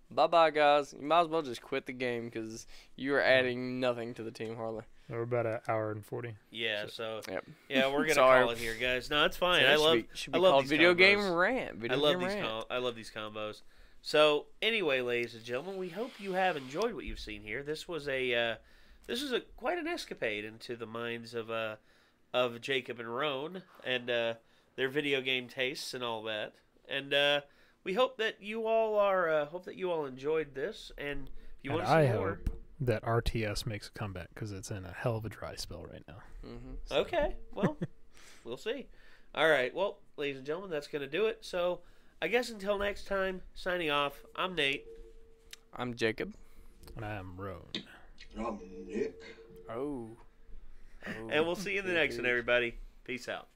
bye-bye, guys. You might as well just quit the game because you are adding nothing to the team, hardly. We're about an hour and 40. Yeah, so yep. Yeah, we're gonna call it here, guys. No, it's fine. I love these video combos. game rant. I love these combos. So anyway, ladies and gentlemen, we hope you have enjoyed what you've seen here. This was quite an escapade into the minds of Jacob and Roan and their video game tastes and all that. And we hope that you all enjoyed this. And if you want to see more, hope that RTS makes a comeback because it's in a hell of a dry spell right now. Mm-hmm. So. Okay, well, we'll see. All right, well, ladies and gentlemen, that's going to do it. So I guess until next time, signing off, I'm Nate. I'm Jacob. And I am Roan. And I'm Nick. Oh. And we'll see you in the next one, everybody. Peace out.